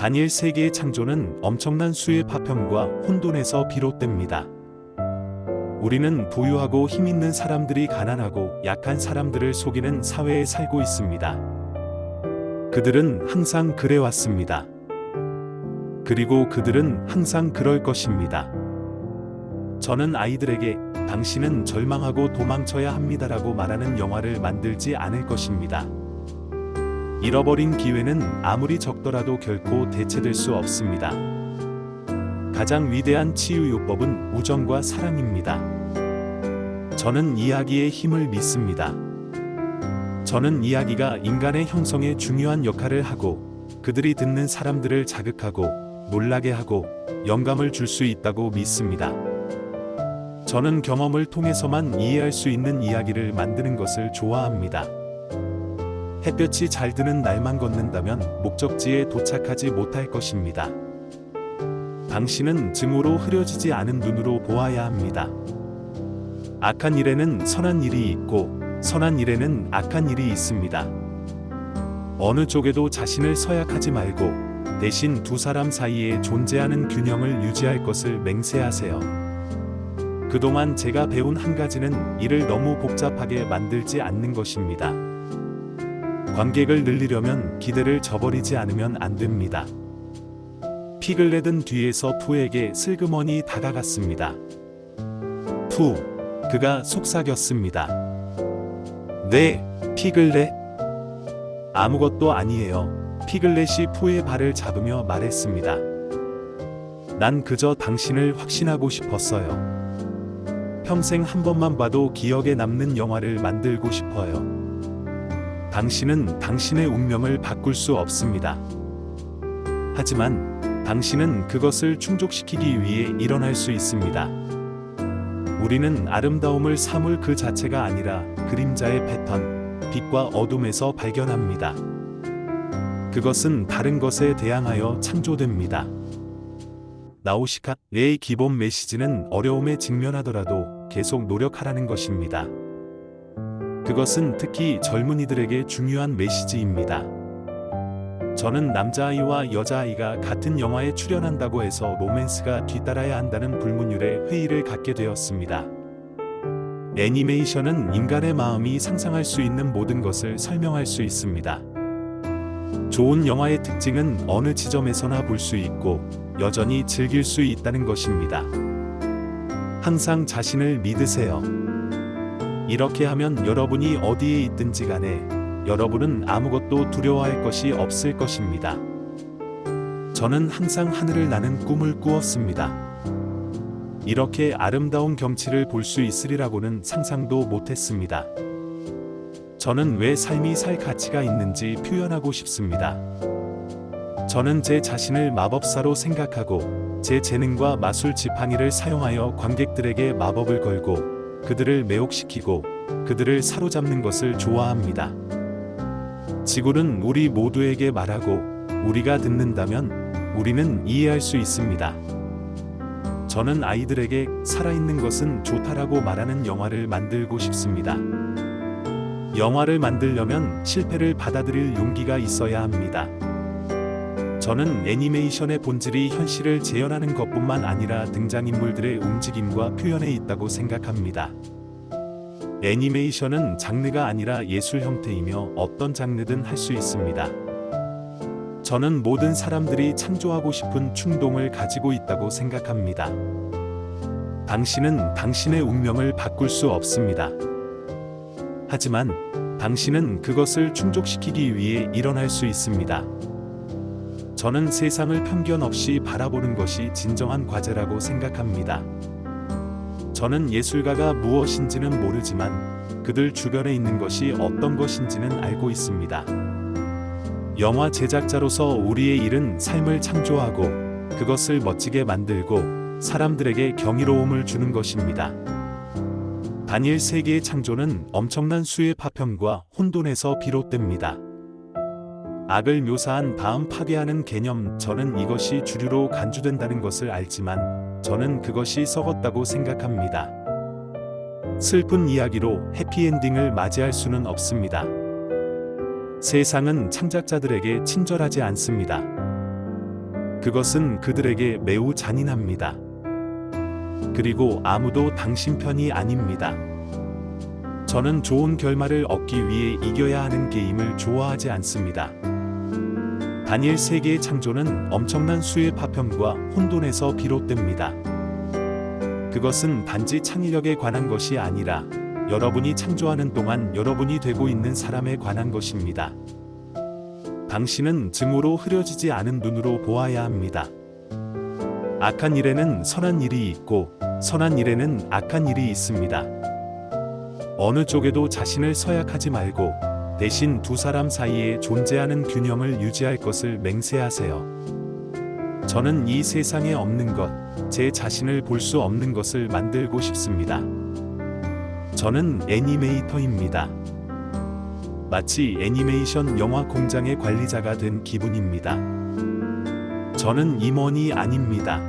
다니엘 세계의 창조는 엄청난 수의 파편과 혼돈에서 비롯됩니다. 우리는 부유하고 힘 있는 사람들이 가난하고 약한 사람들을 속이는 사회에 살고 있습니다. 그들은 항상 그래왔습니다. 그리고 그들은 항상 그럴 것입니다. 저는 아이들에게 당신은 절망하고 도망쳐야 합니다라고 말하는 영화를 만들지 않을 것입니다. 잃어버린 기회는 아무리 적더라도 결코 대체될 수 없습니다. 가장 위대한 치유요법은 우정과 사랑입니다. 저는 이야기의 힘을 믿습니다. 저는 이야기가 인간의 형성에 중요한 역할을 하고 그들이 듣는 사람들을 자극하고 놀라게 하고 영감을 줄 수 있다고 믿습니다. 저는 경험을 통해서만 이해할 수 있는 이야기를 만드는 것을 좋아합니다. 햇볕이 잘 드는 날만 걷는다면 목적지에 도착하지 못할 것입니다. 당신은 증오로 흐려지지 않은 눈으로 보아야 합니다. 악한 일에는 선한 일이 있고 선한 일에는 악한 일이 있습니다. 어느 쪽에도 자신을 서약하지 말고 대신 두 사람 사이에 존재하는 균형을 유지할 것을 맹세하세요. 그동안 제가 배운 한 가지는 일을 너무 복잡하게 만들지 않는 것입니다. 관객을 늘리려면 기대를 저버리지 않으면 안 됩니다. 피글렛은 뒤에서 푸에게 슬그머니 다가갔습니다. 푸, 그가 속삭였습니다. 네, 피글렛. 아무것도 아니에요. 피글렛이 푸의 발을 잡으며 말했습니다. 난 그저 당신을 확신하고 싶었어요. 평생 한 번만 봐도 기억에 남는 영화를 만들고 싶어요. 당신은 당신의 운명을 바꿀 수 없습니다. 하지만 당신은 그것을 충족시키기 위해 일어날 수 있습니다. 우리는 아름다움을 사물 그 자체가 아니라 그림자의 패턴, 빛과 어둠에서 발견합니다. 그것은 다른 것에 대항하여 창조됩니다. 나우시카의 기본 메시지는 어려움에 직면하더라도 계속 노력하라는 것입니다. 그것은 특히 젊은이들에게 중요한 메시지입니다. 저는 남자아이와 여자아이가 같은 영화에 출연한다고 해서 로맨스가 뒤따라야 한다는 불문율의 회의를 갖게 되었습니다. 애니메이션은 인간의 마음이 상상할 수 있는 모든 것을 설명할 수 있습니다. 좋은 영화의 특징은 어느 지점에서나 볼 수 있고 여전히 즐길 수 있다는 것입니다. 항상 자신을 믿으세요. 이렇게 하면 여러분이 어디에 있든지 간에 여러분은 아무것도 두려워할 것이 없을 것입니다. 저는 항상 하늘을 나는 꿈을 꾸었습니다. 이렇게 아름다운 경치를 볼 수 있으리라고는 상상도 못했습니다. 저는 왜 삶이 살 가치가 있는지 표현하고 싶습니다. 저는 제 자신을 마법사로 생각하고 제 재능과 마술 지팡이를 사용하여 관객들에게 마법을 걸고 그들을 매혹시키고 그들을 사로잡는 것을 좋아합니다. 지구는 우리 모두에게 말하고 우리가 듣는다면 우리는 이해할 수 있습니다. 저는 아이들에게 살아있는 것은 좋다라고 말하는 영화를 만들고 싶습니다. 영화를 만들려면 실패를 받아들일 용기가 있어야 합니다. 저는 애니메이션의 본질이 현실을 재현하는 것뿐만 아니라 등장인물들의 움직임과 표현에 있다고 생각합니다. 애니메이션은 장르가 아니라 예술 형태이며 어떤 장르든 할 수 있습니다. 저는 모든 사람들이 창조하고 싶은 충동을 가지고 있다고 생각합니다. 당신은 당신의 운명을 바꿀 수 없습니다. 하지만 당신은 그것을 충족시키기 위해 일어날 수 있습니다. 저는 세상을 편견 없이 바라보는 것이 진정한 과제라고 생각합니다. 저는 예술가가 무엇인지는 모르지만 그들 주변에 있는 것이 어떤 것인지는 알고 있습니다. 영화 제작자로서 우리의 일은 삶을 창조하고 그것을 멋지게 만들고 사람들에게 경이로움을 주는 것입니다. 다니엘 세계의 창조는 엄청난 수의 파편과 혼돈에서 비롯됩니다. 악을 묘사한 다음 파괴하는 개념, 저는 이것이 주류로 간주된다는 것을 알지만 저는 그것이 썩었다고 생각합니다. 슬픈 이야기로 해피엔딩을 맞이할 수는 없습니다. 세상은 창작자들에게 친절하지 않습니다. 그것은 그들에게 매우 잔인합니다. 그리고 아무도 당신 편이 아닙니다. 저는 좋은 결말을 얻기 위해 이겨야 하는 게임을 좋아하지 않습니다. 다니엘 세계의 창조는 엄청난 수의 파편과 혼돈에서 비롯됩니다. 그것은 단지 창의력에 관한 것이 아니라 여러분이 창조하는 동안 여러분이 되고 있는 사람에 관한 것입니다. 당신은 증오로 흐려지지 않은 눈으로 보아야 합니다. 악한 일에는 선한 일이 있고 선한 일에는 악한 일이 있습니다. 어느 쪽에도 자신을 서약하지 말고 대신 두 사람 사이에 존재하는 균형을 유지할 것을 맹세하세요. 저는 이 세상에 없는 것, 제 자신을 볼 수 없는 것을 만들고 싶습니다. 저는 애니메이터입니다. 마치 애니메이션 영화 공장의 관리자가 된 기분입니다. 저는 임원이 아닙니다.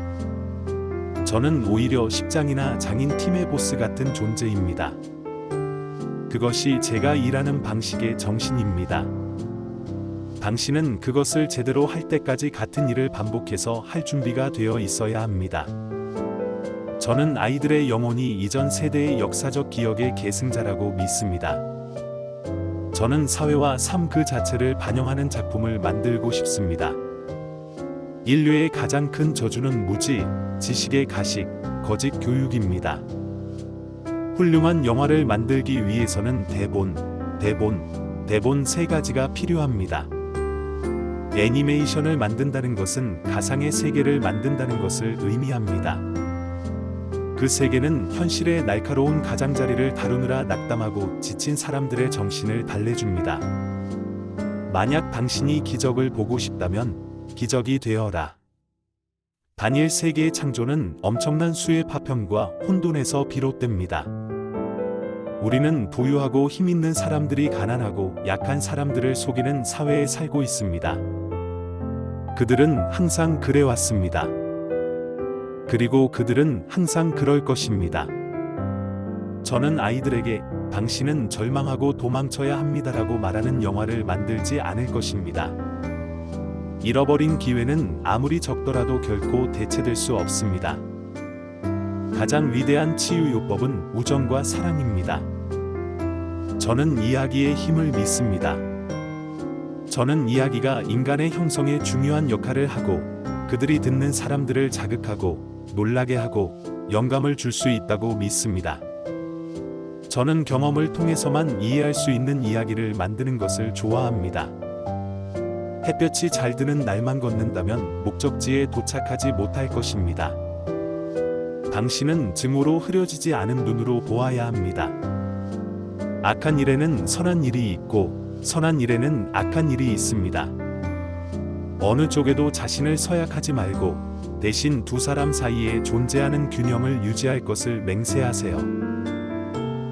저는 오히려 십장이나 장인 팀의 보스 같은 존재입니다. 그것이 제가 일하는 방식의 정신입니다. 당신은 그것을 제대로 할 때까지 같은 일을 반복해서 할 준비가 되어 있어야 합니다. 저는 아이들의 영혼이 이전 세대의 역사적 기억의 계승자라고 믿습니다. 저는 사회와 삶 그 자체를 반영하는 작품을 만들고 싶습니다. 인류의 가장 큰 저주는 무지, 지식의 가식, 거짓 교육입니다. 훌륭한 영화를 만들기 위해서는 대본 세 가지가 필요합니다. 애니메이션을 만든다는 것은 가상의 세계를 만든다는 것을 의미합니다. 그 세계는 현실의 날카로운 가장자리를 다루느라 낙담하고 지친 사람들의 정신을 달래줍니다. 만약 당신이 기적을 보고 싶다면 기적이 되어라. 다니엘 세계의 창조는 엄청난 수의 파편과 혼돈에서 비롯됩니다. 우리는 부유하고 힘 있는 사람들이 가난하고 약한 사람들을 속이는 사회에 살고 있습니다. 그들은 항상 그래왔습니다. 그리고 그들은 항상 그럴 것입니다. 저는 아이들에게 당신은 절망하고 도망쳐야 합니다라고 말하는 영화를 만들지 않을 것입니다. 잃어버린 기회는 아무리 적더라도 결코 대체될 수 없습니다. 가장 위대한 치유요법은 우정과 사랑입니다. 저는 이야기의 힘을 믿습니다. 저는 이야기가 인간의 형성에 중요한 역할을 하고 그들이 듣는 사람들을 자극하고 놀라게 하고 영감을 줄 수 있다고 믿습니다. 저는 경험을 통해서만 이해할 수 있는 이야기를 만드는 것을 좋아합니다. 햇볕이 잘 드는 날만 걷는다면 목적지에 도착하지 못할 것입니다. 당신은 증오로 흐려지지 않은 눈으로 보아야 합니다. 악한 일에는 선한 일이 있고 선한 일에는 악한 일이 있습니다. 어느 쪽에도 자신을 서약하지 말고 대신 두 사람 사이에 존재하는 균형을 유지할 것을 맹세하세요.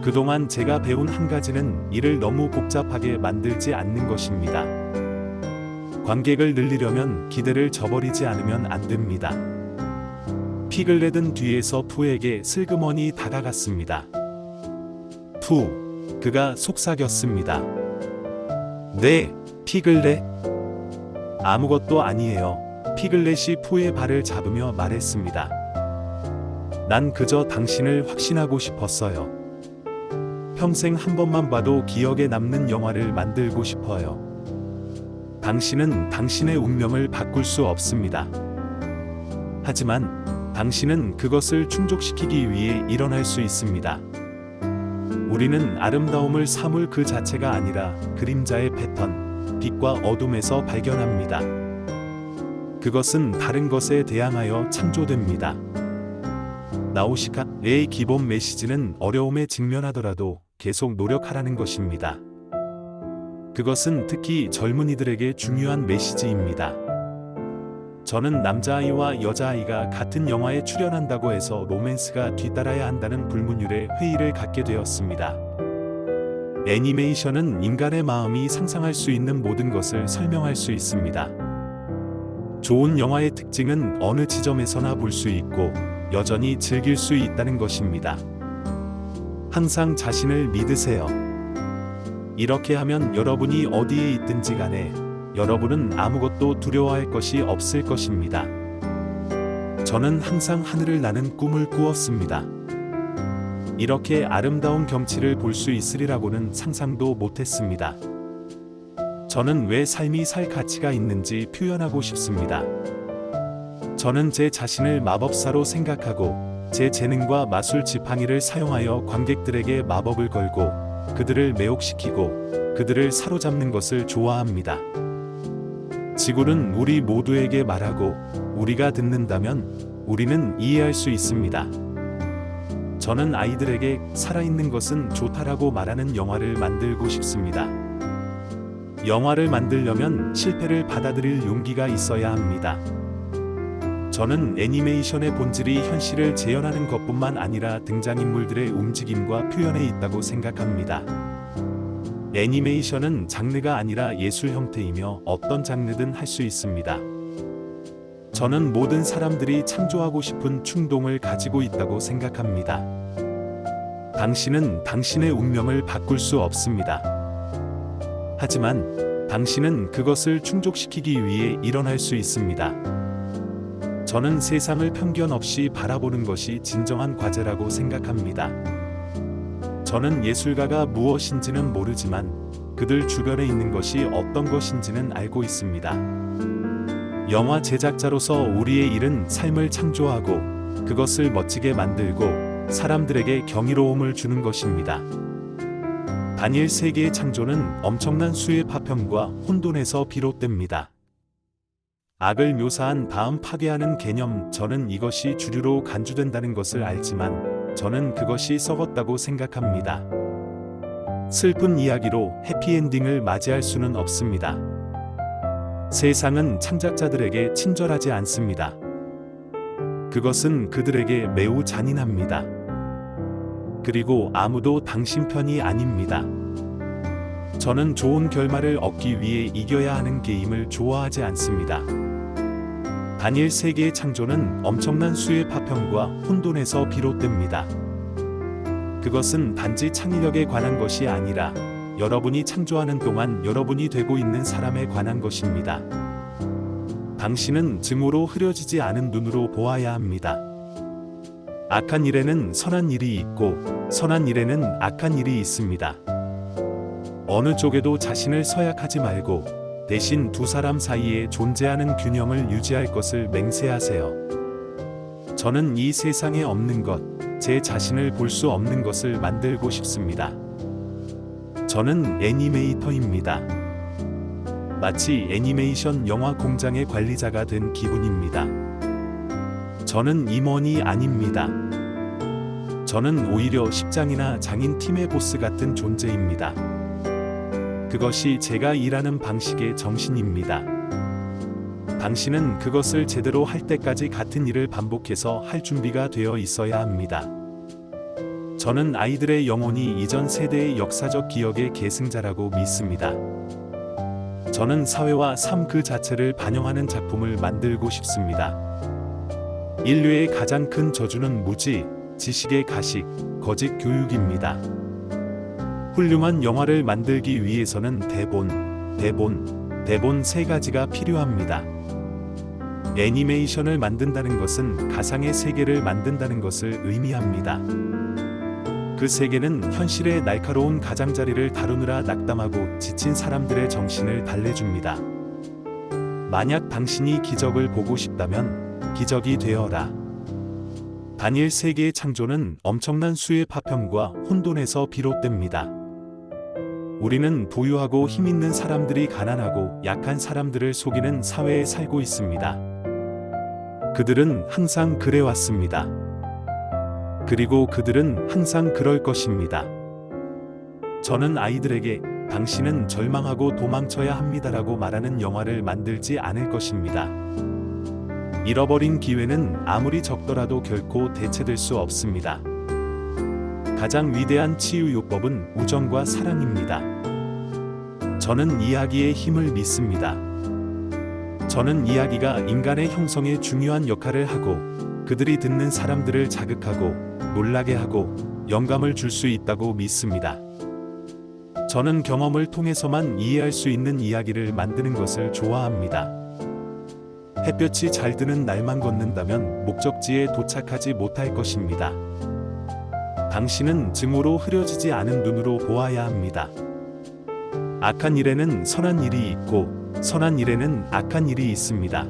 그동안 제가 배운 한 가지는 일을 너무 복잡하게 만들지 않는 것입니다. 관객을 늘리려면 기대를 저버리지 않으면 안 됩니다. 피글렛은 뒤에서 푸에게 슬그머니 다가갔습니다. 푸, 그가 속삭였습니다. 네, 피글렛. 아무것도 아니에요. 피글렛이 푸의 발을 잡으며 말했습니다. 난 그저 당신을 확신하고 싶었어요. 평생 한 번만 봐도 기억에 남는 영화를 만들고 싶어요. 당신은 당신의 운명을 바꿀 수 없습니다. 하지만 당신은 그것을 충족시키기 위해 일어날 수 있습니다. 우리는 아름다움을 사물 그 자체가 아니라 그림자의 패턴, 빛과 어둠에서 발견합니다. 그것은 다른 것에 대항하여 창조됩니다. 나우시카의 기본 메시지는 어려움에 직면하더라도 계속 노력하라는 것입니다. 그것은 특히 젊은이들에게 중요한 메시지입니다. 저는 남자아이와 여자아이가 같은 영화에 출연한다고 해서 로맨스가 뒤따라야 한다는 불문율의 회의를 갖게 되었습니다. 애니메이션은 인간의 마음이 상상할 수 있는 모든 것을 설명할 수 있습니다. 좋은 영화의 특징은 어느 지점에서나 볼 수 있고 여전히 즐길 수 있다는 것입니다. 항상 자신을 믿으세요. 이렇게 하면 여러분이 어디에 있든지 간에 여러분은 아무것도 두려워할 것이 없을 것입니다. 저는 항상 하늘을 나는 꿈을 꾸었습니다. 이렇게 아름다운 경치를 볼 수 있으리라고는 상상도 못했습니다. 저는 왜 삶이 살 가치가 있는지 표현하고 싶습니다. 저는 제 자신을 마법사로 생각하고 제 재능과 마술 지팡이를 사용하여 관객들에게 마법을 걸고 그들을 매혹시키고 그들을 사로잡는 것을 좋아합니다. 지구는 우리 모두에게 말하고 우리가 듣는다면 우리는 이해할 수 있습니다. 저는 아이들에게 살아있는 것은 좋다라고 말하는 영화를 만들고 싶습니다. 영화를 만들려면 실패를 받아들일 용기가 있어야 합니다. 저는 애니메이션의 본질이 현실을 재현하는 것뿐만 아니라 등장인물들의 움직임과 표현에 있다고 생각합니다. 애니메이션은 장르가 아니라 예술 형태이며 어떤 장르든 할 수 있습니다. 저는 모든 사람들이 창조하고 싶은 충동을 가지고 있다고 생각합니다. 당신은 당신의 운명을 바꿀 수 없습니다. 하지만 당신은 그것을 충족시키기 위해 일어날 수 있습니다. 저는 세상을 편견 없이 바라보는 것이 진정한 과제라고 생각합니다. 저는 예술가가 무엇인지는 모르지만 그들 주변에 있는 것이 어떤 것인지는 알고 있습니다. 영화 제작자로서 우리의 일은 삶을 창조하고 그것을 멋지게 만들고 사람들에게 경이로움을 주는 것입니다. 다니엘 세계의 창조는 엄청난 수의 파편과 혼돈에서 비롯됩니다. 악을 묘사한 다음 파괴하는 개념, 저는 이것이 주류로 간주된다는 것을 알지만 저는 그것이 썩었다고 생각합니다. 슬픈 이야기로 해피엔딩을 맞이할 수는 없습니다. 세상은 창작자들에게 친절하지 않습니다. 그것은 그들에게 매우 잔인합니다. 그리고 아무도 당신 편이 아닙니다. 저는 좋은 결말을 얻기 위해 이겨야 하는 게임을 좋아하지 않습니다. 다니엘 세계의 창조는 엄청난 수의 파편과 혼돈에서 비롯됩니다. 그것은 단지 창의력에 관한 것이 아니라 여러분이 창조하는 동안 여러분이 되고 있는 사람에 관한 것입니다. 당신은 증오로 흐려지지 않은 눈으로 보아야 합니다. 악한 일에는 선한 일이 있고 선한 일에는 악한 일이 있습니다. 어느 쪽에도 자신을 서약하지 말고 대신 두 사람 사이에 존재하는 균형을 유지할 것을 맹세하세요. 저는 이 세상에 없는 것, 제 자신을 볼 수 없는 것을 만들고 싶습니다. 저는 애니메이터입니다. 마치 애니메이션 영화 공장의 관리자가 된 기분입니다. 저는 임원이 아닙니다. 저는 오히려 십장이나 장인 팀의 보스 같은 존재입니다. 그것이 제가 일하는 방식의 정신입니다. 당신은 그것을 제대로 할 때까지 같은 일을 반복해서 할 준비가 되어 있어야 합니다. 저는 아이들의 영혼이 이전 세대의 역사적 기억의 계승자라고 믿습니다. 저는 사회와 삶 그 자체를 반영하는 작품을 만들고 싶습니다. 인류의 가장 큰 저주는 무지, 지식의 가식, 거짓 교육입니다. 훌륭한 영화를 만들기 위해서는 대본 세 가지가 필요합니다. 애니메이션을 만든다는 것은 가상의 세계를 만든다는 것을 의미합니다. 그 세계는 현실의 날카로운 가장자리를 다루느라 낙담하고 지친 사람들의 정신을 달래줍니다. 만약 당신이 기적을 보고 싶다면 기적이 되어라. 다니엘 세계의 창조는 엄청난 수의 파편과 혼돈에서 비롯됩니다. 우리는 부유하고 힘있는 사람들이 가난하고 약한 사람들을 속이는 사회에 살고 있습니다. 그들은 항상 그래왔습니다. 그리고 그들은 항상 그럴 것입니다. 저는 아이들에게 당신은 절망하고 도망쳐야 합니다라고 말하는 영화를 만들지 않을 것입니다. 잃어버린 기회는 아무리 적더라도 결코 대체될 수 없습니다. 가장 위대한 치유요법은 우정과 사랑입니다. 저는 이야기의 힘을 믿습니다. 저는 이야기가 인간의 형성에 중요한 역할을 하고 그들이 듣는 사람들을 자극하고 놀라게 하고 영감을 줄 수 있다고 믿습니다. 저는 경험을 통해서만 이해할 수 있는 이야기를 만드는 것을 좋아합니다. 햇볕이 잘 드는 날만 걷는다면 목적지에 도착하지 못할 것입니다. 당신은 증오로 흐려지지 않은 눈으로 보아야 합니다. 악한 일에는 선한 일이 있고 선한 일에는 악한 일이 있습니다.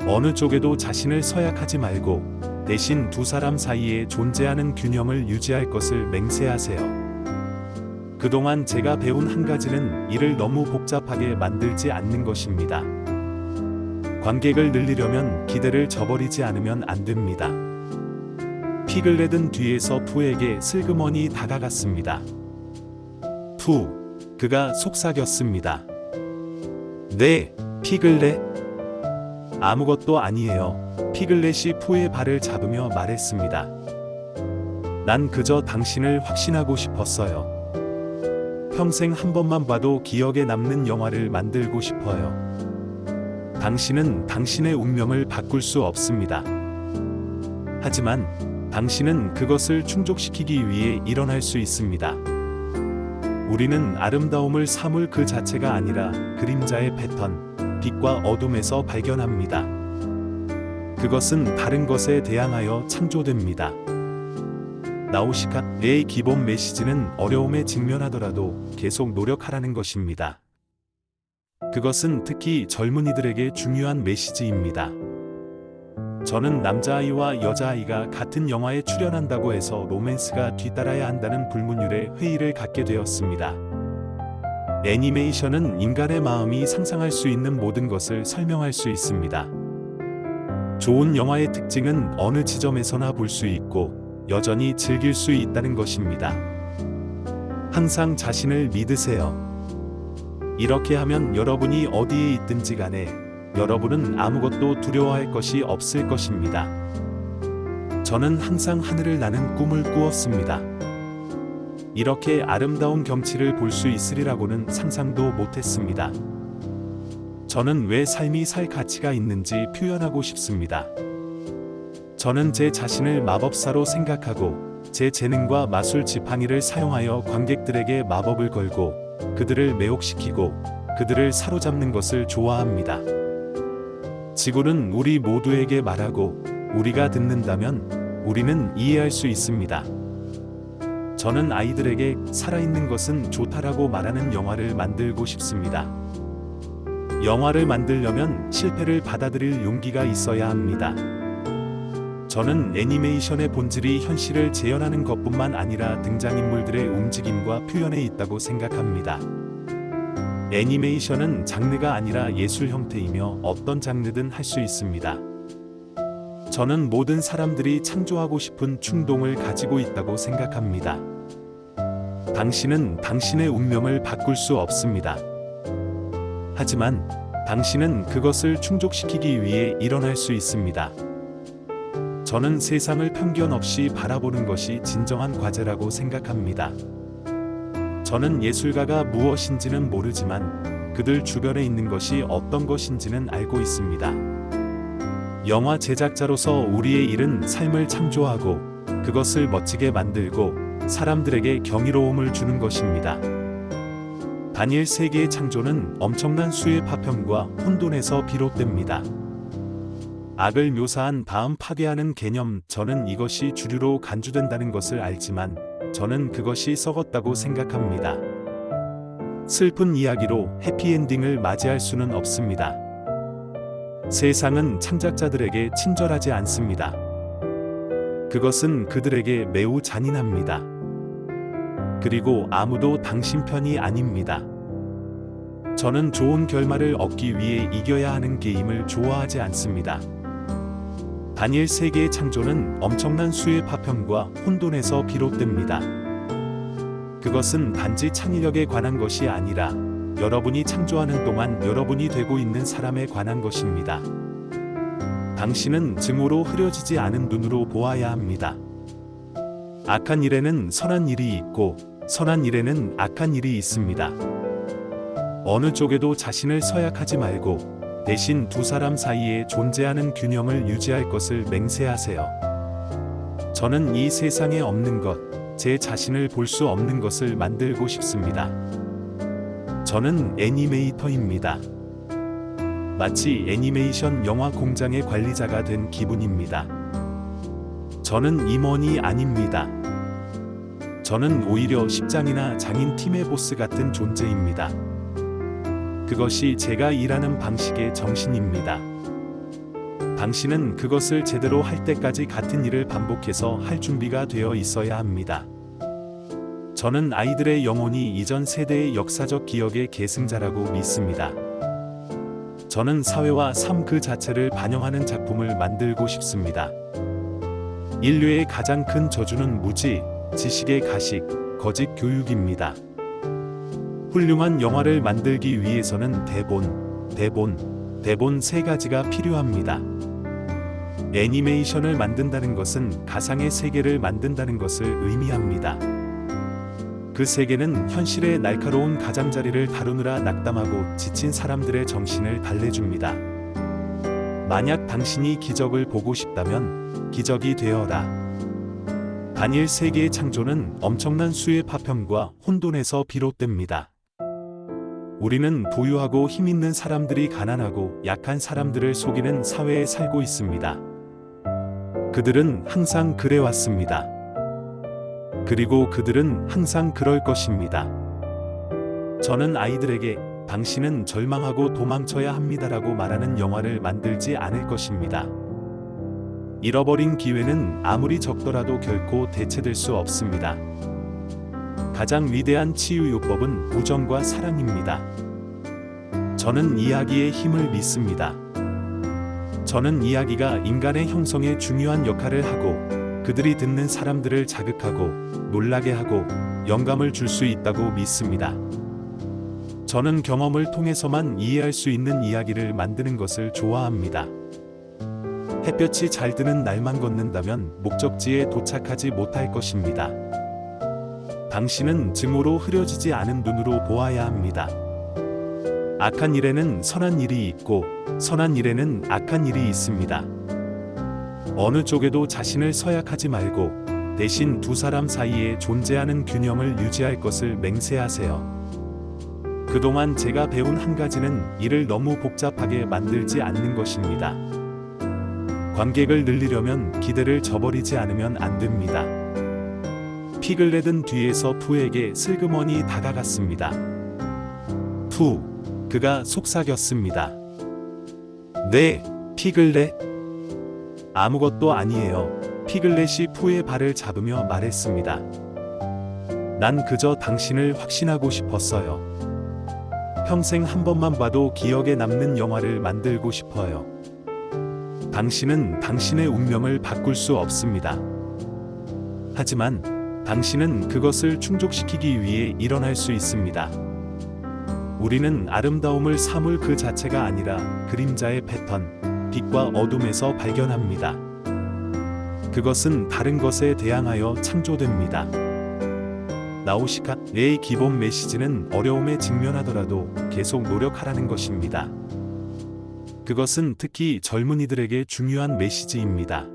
어느 쪽에도 자신을 서약하지 말고 대신 두 사람 사이에 존재하는 균형을 유지할 것을 맹세하세요. 그동안 제가 배운 한 가지는 일을 너무 복잡하게 만들지 않는 것입니다. 관객을 늘리려면 기대를 저버리지 않으면 안 됩니다. 피글렛은 뒤에서 푸에게 슬그머니 다가갔습니다. 푸, 그가 속삭였습니다. 네, 피글렛. 아무것도 아니에요. 피글렛이 푸의 발을 잡으며 말했습니다. 난 그저 당신을 확신하고 싶었어요. 평생 한 번만 봐도 기억에 남는 영화를 만들고 싶어요. 당신은 당신의 운명을 바꿀 수 없습니다. 하지만 당신은 그것을 충족시키기 위해 일어날 수 있습니다. 우리는 아름다움을 사물 그 자체가 아니라 그림자의 패턴, 빛과 어둠에서 발견합니다. 그것은 다른 것에 대항하여 창조됩니다. 나우시카의 기본 메시지는 어려움에 직면하더라도 계속 노력하라는 것입니다. 그것은 특히 젊은이들에게 중요한 메시지입니다. 저는 남자아이와 여자아이가 같은 영화에 출연한다고 해서 로맨스가 뒤따라야 한다는 불문율의 회의를 갖게 되었습니다. 애니메이션은 인간의 마음이 상상할 수 있는 모든 것을 설명할 수 있습니다. 좋은 영화의 특징은 어느 지점에서나 볼 수 있고 여전히 즐길 수 있다는 것입니다. 항상 자신을 믿으세요. 이렇게 하면 여러분이 어디에 있든지 간에 여러분은 아무것도 두려워할 것이 없을 것입니다. 저는 항상 하늘을 나는 꿈을 꾸었습니다. 이렇게 아름다운 경치를 볼 수 있으리라고는 상상도 못했습니다. 저는 왜 삶이 살 가치가 있는지 표현하고 싶습니다. 저는 제 자신을 마법사로 생각하고 제 재능과 마술 지팡이를 사용하여 관객들에게 마법을 걸고 그들을 매혹시키고 그들을 사로잡는 것을 좋아합니다. 지구는 우리 모두에게 말하고 우리가 듣는다면 우리는 이해할 수 있습니다. 저는 아이들에게 살아있는 것은 좋다라고 말하는 영화를 만들고 싶습니다. 영화를 만들려면 실패를 받아들일 용기가 있어야 합니다. 저는 애니메이션의 본질이 현실을 재현하는 것뿐만 아니라 등장인물들의 움직임과 표현에 있다고 생각합니다. 애니메이션은 장르가 아니라 예술 형태이며 어떤 장르든 할 수 있습니다. 저는 모든 사람들이 창조하고 싶은 충동을 가지고 있다고 생각합니다. 당신은 당신의 운명을 바꿀 수 없습니다. 하지만 당신은 그것을 충족시키기 위해 일어날 수 있습니다. 저는 세상을 편견 없이 바라보는 것이 진정한 과제라고 생각합니다. 저는 예술가가 무엇인지는 모르지만 그들 주변에 있는 것이 어떤 것인지는 알고 있습니다. 영화 제작자로서 우리의 일은 삶을 창조하고 그것을 멋지게 만들고 사람들에게 경이로움을 주는 것입니다. 다니엘 세계의 창조는 엄청난 수의 파편과 혼돈에서 비롯됩니다. 악을 묘사한 다음 파괴하는 개념, 저는 이것이 주류로 간주된다는 것을 알지만 저는 그것이 썩었다고 생각합니다. 슬픈 이야기로 해피엔딩을 맞이할 수는 없습니다. 세상은 창작자들에게 친절하지 않습니다. 그것은 그들에게 매우 잔인합니다. 그리고 아무도 당신 편이 아닙니다. 저는 좋은 결말을 얻기 위해 이겨야 하는 게임을 좋아하지 않습니다. 다니엘 세계의 창조는 엄청난 수의 파편과 혼돈에서 비롯됩니다. 그것은 단지 창의력에 관한 것이 아니라 여러분이 창조하는 동안 여러분이 되고 있는 사람에 관한 것입니다. 당신은 증오로 흐려지지 않은 눈으로 보아야 합니다. 악한 일에는 선한 일이 있고 선한 일에는 악한 일이 있습니다. 어느 쪽에도 자신을 서약하지 말고 대신 두 사람 사이에 존재하는 균형을 유지할 것을 맹세하세요. 저는 이 세상에 없는 것, 제 자신을 볼 수 없는 것을 만들고 싶습니다. 저는 애니메이터입니다. 마치 애니메이션 영화 공장의 관리자가 된 기분입니다. 저는 임원이 아닙니다. 저는 오히려 십장이나 장인 팀의 보스 같은 존재입니다. 그것이 제가 일하는 방식의 정신입니다. 당신은 그것을 제대로 할 때까지 같은 일을 반복해서 할 준비가 되어 있어야 합니다. 저는 아이들의 영혼이 이전 세대의 역사적 기억의 계승자라고 믿습니다. 저는 사회와 삶 그 자체를 반영하는 작품을 만들고 싶습니다. 인류의 가장 큰 저주는 무지, 지식의 가식, 거짓 교육입니다. 훌륭한 영화를 만들기 위해서는 대본 세 가지가 필요합니다. 애니메이션을 만든다는 것은 가상의 세계를 만든다는 것을 의미합니다. 그 세계는 현실의 날카로운 가장자리를 다루느라 낙담하고 지친 사람들의 정신을 달래줍니다. 만약 당신이 기적을 보고 싶다면 기적이 되어라. 단일 세계의 창조는 엄청난 수의 파편과 혼돈에서 비롯됩니다. 우리는 부유하고 힘있는 사람들이 가난하고 약한 사람들을 속이는 사회에 살고 있습니다. 그들은 항상 그래왔습니다. 그리고 그들은 항상 그럴 것입니다. 저는 아이들에게 당신은 절망하고 도망쳐야 합니다라고 말하는 영화를 만들지 않을 것입니다. 잃어버린 기회는 아무리 적더라도 결코 대체될 수 없습니다. 가장 위대한 치유요법은 우정과 사랑입니다. 저는 이야기의 힘을 믿습니다. 저는 이야기가 인간의 형성에 중요한 역할을 하고 그들이 듣는 사람들을 자극하고 놀라게 하고 영감을 줄 수 있다고 믿습니다. 저는 경험을 통해서만 이해할 수 있는 이야기를 만드는 것을 좋아합니다. 햇볕이 잘 드는 날만 걷는다면 목적지에 도착하지 못할 것입니다. 당신은 증오로 흐려지지 않은 눈으로 보아야 합니다. 악한 일에는 선한 일이 있고 선한 일에는 악한 일이 있습니다. 어느 쪽에도 자신을 서약하지 말고 대신 두 사람 사이에 존재하는 균형을 유지할 것을 맹세하세요. 그동안 제가 배운 한 가지는 일을 너무 복잡하게 만들지 않는 것입니다. 관객을 늘리려면 기대를 저버리지 않으면 안 됩니다. 피글렛은 뒤에서 푸에게 슬그머니 다가갔습니다. 푸, 그가 속삭였습니다. 네, 피글렛. 아무것도 아니에요. 피글렛이 푸의 발을 잡으며 말했습니다. 난 그저 당신을 확신하고 싶었어요. 평생 한 번만 봐도 기억에 남는 영화를 만들고 싶어요. 당신은 당신의 운명을 바꿀 수 없습니다. 하지만 당신은 그것을 충족시키기 위해 일어날 수 있습니다. 우리는 아름다움을 사물 그 자체가 아니라 그림자의 패턴, 빛과 어둠에서 발견합니다. 그것은 다른 것에 대항하여 창조됩니다. 나우시카의 기본 메시지는 어려움에 직면하더라도 계속 노력하라는 것입니다. 그것은 특히 젊은이들에게 중요한 메시지입니다.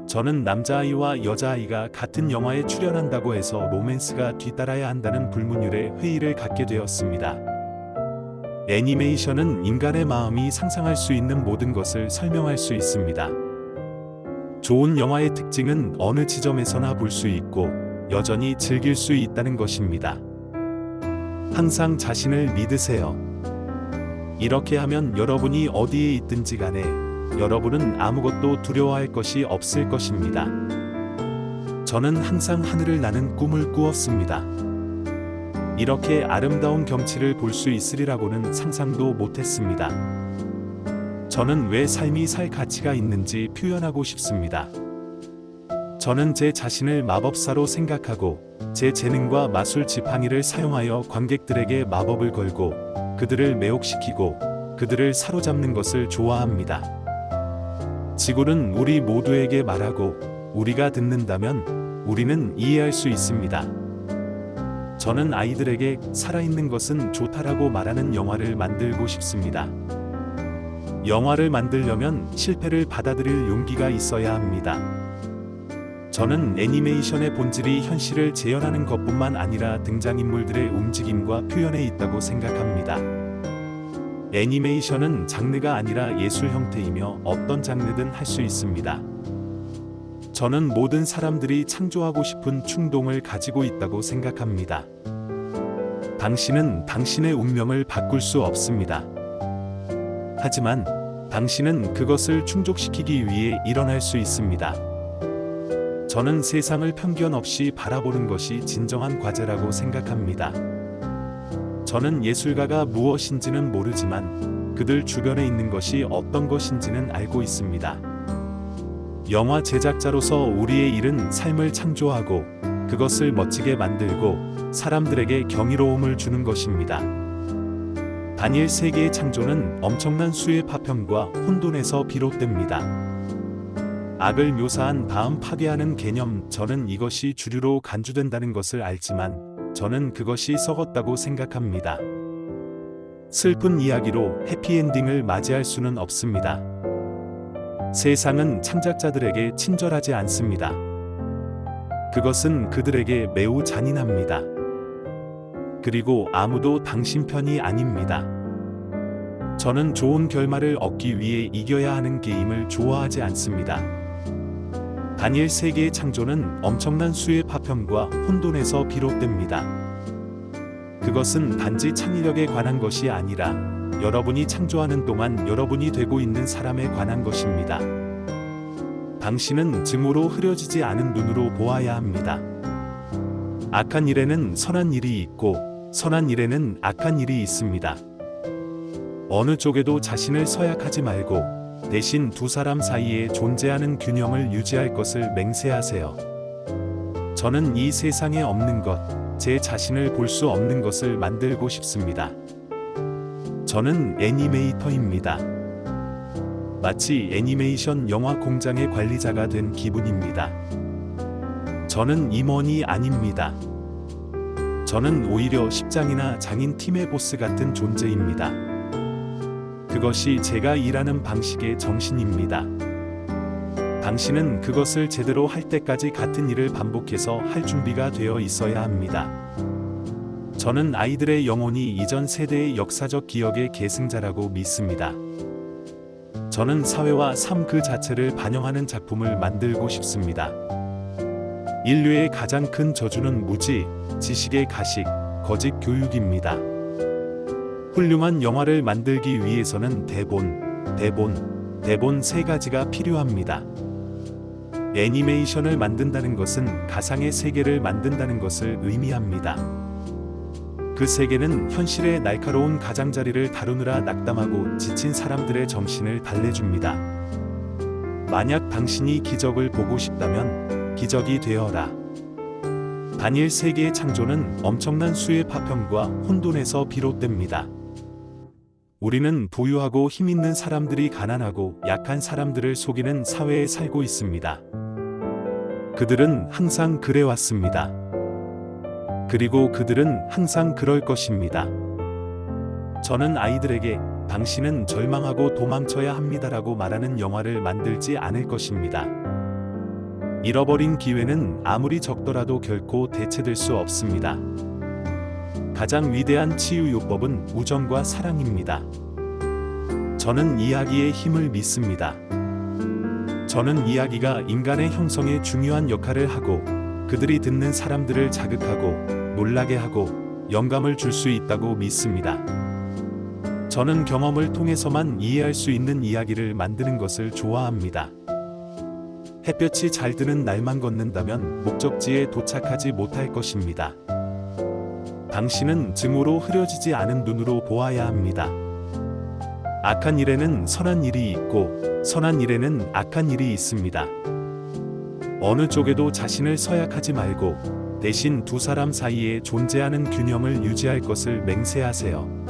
저는 남자아이와 여자아이가 같은 영화에 출연한다고 해서 로맨스가 뒤따라야 한다는 불문율의 회의를 갖게 되었습니다. 애니메이션은 인간의 마음이 상상할 수 있는 모든 것을 설명할 수 있습니다. 좋은 영화의 특징은 어느 지점에서나 볼 수 있고 여전히 즐길 수 있다는 것입니다. 항상 자신을 믿으세요. 이렇게 하면 여러분이 어디에 있든지 간에 여러분은 아무것도 두려워할 것이 없을 것입니다. 저는 항상 하늘을 나는 꿈을 꾸었습니다. 이렇게 아름다운 경치를 볼 수 있으리라고는 상상도 못했습니다. 저는 왜 삶이 살 가치가 있는지 표현하고 싶습니다. 저는 제 자신을 마법사로 생각하고 제 재능과 마술 지팡이를 사용하여 관객들에게 마법을 걸고 그들을 매혹시키고 그들을 사로잡는 것을 좋아합니다. 지구는 우리 모두에게 말하고 우리가 듣는다면 우리는 이해할 수 있습니다. 저는 아이들에게 살아있는 것은 좋다라고 말하는 영화를 만들고 싶습니다. 영화를 만들려면 실패를 받아들일 용기가 있어야 합니다. 저는 애니메이션의 본질이 현실을 재현하는 것뿐만 아니라 등장인물들의 움직임과 표현에 있다고 생각합니다. 애니메이션은 장르가 아니라 예술 형태이며 어떤 장르든 할 수 있습니다. 저는 모든 사람들이 창조하고 싶은 충동을 가지고 있다고 생각합니다. 당신은 당신의 운명을 바꿀 수 없습니다. 하지만 당신은 그것을 충족시키기 위해 일어날 수 있습니다. 저는 세상을 편견 없이 바라보는 것이 진정한 과제라고 생각합니다. 저는 예술가가 무엇인지는 모르지만 그들 주변에 있는 것이 어떤 것인지는 알고 있습니다. 영화 제작자로서 우리의 일은 삶을 창조하고 그것을 멋지게 만들고 사람들에게 경이로움을 주는 것입니다. 다니엘 세계의 창조는 엄청난 수의 파편과 혼돈에서 비롯됩니다. 악을 묘사한 다음 파괴하는 개념, 저는 이것이 주류로 간주된다는 것을 알지만 저는 그것이 썩었다고 생각합니다. 슬픈 이야기로 해피엔딩을 맞이할 수는 없습니다. 세상은 창작자들에게 친절하지 않습니다. 그것은 그들에게 매우 잔인합니다. 그리고 아무도 당신 편이 아닙니다. 저는 좋은 결말을 얻기 위해 이겨야 하는 게임을 좋아하지 않습니다. 다니엘 세계의 창조는 엄청난 수의 파편과 혼돈에서 비롯됩니다. 그것은 단지 창의력에 관한 것이 아니라 여러분이 창조하는 동안 여러분이 되고 있는 사람에 관한 것입니다. 당신은 증오로 흐려지지 않은 눈으로 보아야 합니다. 악한 일에는 선한 일이 있고 선한 일에는 악한 일이 있습니다. 어느 쪽에도 자신을 서약하지 말고 대신 두 사람 사이에 존재하는 균형을 유지할 것을 맹세하세요. 저는 이 세상에 없는 것, 제 자신을 볼 수 없는 것을 만들고 싶습니다. 저는 애니메이터입니다. 마치 애니메이션 영화 공장의 관리자가 된 기분입니다. 저는 임원이 아닙니다. 저는 오히려 십장이나 장인 팀의 보스 같은 존재입니다. 그것이 제가 일하는 방식의 정신입니다. 당신은 그것을 제대로 할 때까지 같은 일을 반복해서 할 준비가 되어 있어야 합니다. 저는 아이들의 영혼이 이전 세대의 역사적 기억의 계승자라고 믿습니다. 저는 사회와 삶 그 자체를 반영하는 작품을 만들고 싶습니다. 인류의 가장 큰 저주는 무지, 지식의 가식, 거짓 교육입니다. 훌륭한 영화를 만들기 위해서는 대본 세 가지가 필요합니다. 애니메이션을 만든다는 것은 가상의 세계를 만든다는 것을 의미합니다. 그 세계는 현실의 날카로운 가장자리를 다루느라 낙담하고 지친 사람들의 정신을 달래줍니다. 만약 당신이 기적을 보고 싶다면 기적이 되어라. 다니엘 세계의 창조는 엄청난 수의 파편과 혼돈에서 비롯됩니다. 우리는 부유하고 힘있는 사람들이 가난하고 약한 사람들을 속이는 사회에 살고 있습니다. 그들은 항상 그래왔습니다. 그리고 그들은 항상 그럴 것입니다. 저는 아이들에게 당신은 절망하고 도망쳐야 합니다라고 말하는 영화를 만들지 않을 것입니다. 잃어버린 기회는 아무리 적더라도 결코 대체될 수 없습니다. 가장 위대한 치유요법은 우정과 사랑입니다. 저는 이야기의 힘을 믿습니다. 저는 이야기가 인간의 형성에 중요한 역할을 하고 그들이 듣는 사람들을 자극하고 놀라게 하고 영감을 줄 수 있다고 믿습니다. 저는 경험을 통해서만 이해할 수 있는 이야기를 만드는 것을 좋아합니다. 햇볕이 잘 드는 날만 걷는다면 목적지에 도착하지 못할 것입니다. 당신은 증오로 흐려지지 않은 눈으로 보아야 합니다. 악한 일에는 선한 일이 있고 선한 일에는 악한 일이 있습니다. 어느 쪽에도 자신을 서약하지 말고 대신 두 사람 사이에 존재하는 균형을 유지할 것을 맹세하세요.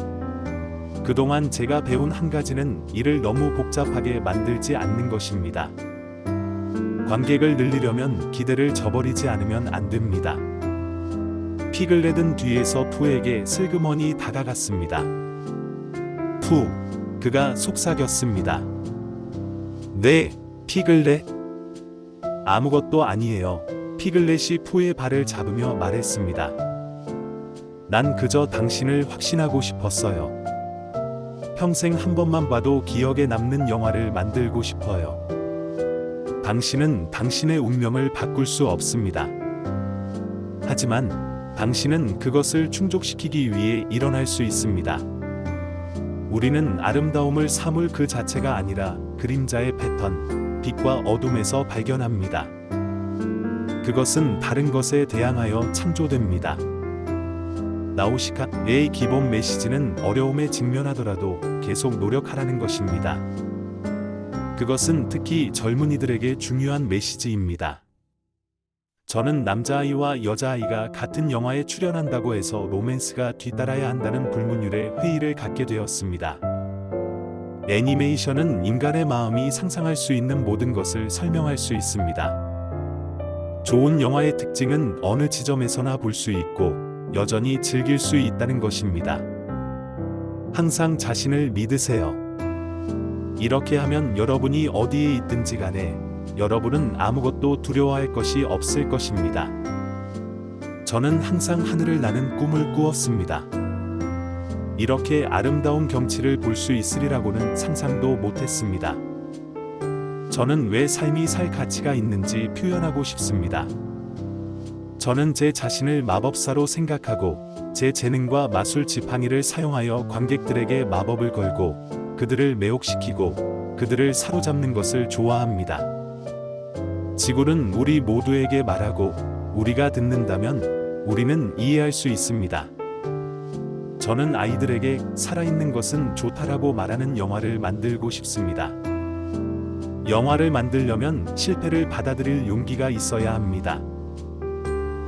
그동안 제가 배운 한 가지는 일을 너무 복잡하게 만들지 않는 것입니다. 관객을 늘리려면 기대를 저버리지 않으면 안 됩니다. 피글렛은 뒤에서 푸에게 슬그머니 다가갔습니다. 푸, 그가 속삭였습니다. 네, 피글렛. 아무것도 아니에요. 피글렛이 포의 발을 잡으며 말했습니다. 난 그저 당신을 확신하고 싶었어요. 평생 한 번만 봐도 기억에 남는 영화를 만들고 싶어요. 당신은 당신의 운명을 바꿀 수 없습니다. 하지만 당신은 그것을 충족시키기 위해 일어날 수 있습니다. 우리는 아름다움을 사물 그 자체가 아니라 그림자의 패턴, 빛과 어둠에서 발견합니다. 그것은 다른 것에 대항하여 창조됩니다. 나우시카의 기본 메시지는 어려움에 직면하더라도 계속 노력하라는 것입니다. 그것은 특히 젊은이들에게 중요한 메시지입니다. 저는 남자아이와 여자아이가 같은 영화에 출연한다고 해서 로맨스가 뒤따라야 한다는 불문율의 회의를 갖게 되었습니다. 애니메이션은 인간의 마음이 상상할 수 있는 모든 것을 설명할 수 있습니다. 좋은 영화의 특징은 어느 지점에서나 볼 수 있고 여전히 즐길 수 있다는 것입니다. 항상 자신을 믿으세요. 이렇게 하면 여러분이 어디에 있든지 간에 여러분은 아무것도 두려워할 것이 없을 것입니다. 저는 항상 하늘을 나는 꿈을 꾸었습니다. 이렇게 아름다운 경치를 볼 수 있으리라고는 상상도 못했습니다. 저는 왜 삶이 살 가치가 있는지 표현하고 싶습니다. 저는 제 자신을 마법사로 생각하고 제 재능과 마술 지팡이를 사용하여 관객들에게 마법을 걸고 그들을 매혹시키고 그들을 사로잡는 것을 좋아합니다. 지구는 우리 모두에게 말하고 우리가 듣는다면 우리는 이해할 수 있습니다. 저는 아이들에게 살아있는 것은 좋다라고 말하는 영화를 만들고 싶습니다. 영화를 만들려면 실패를 받아들일 용기가 있어야 합니다.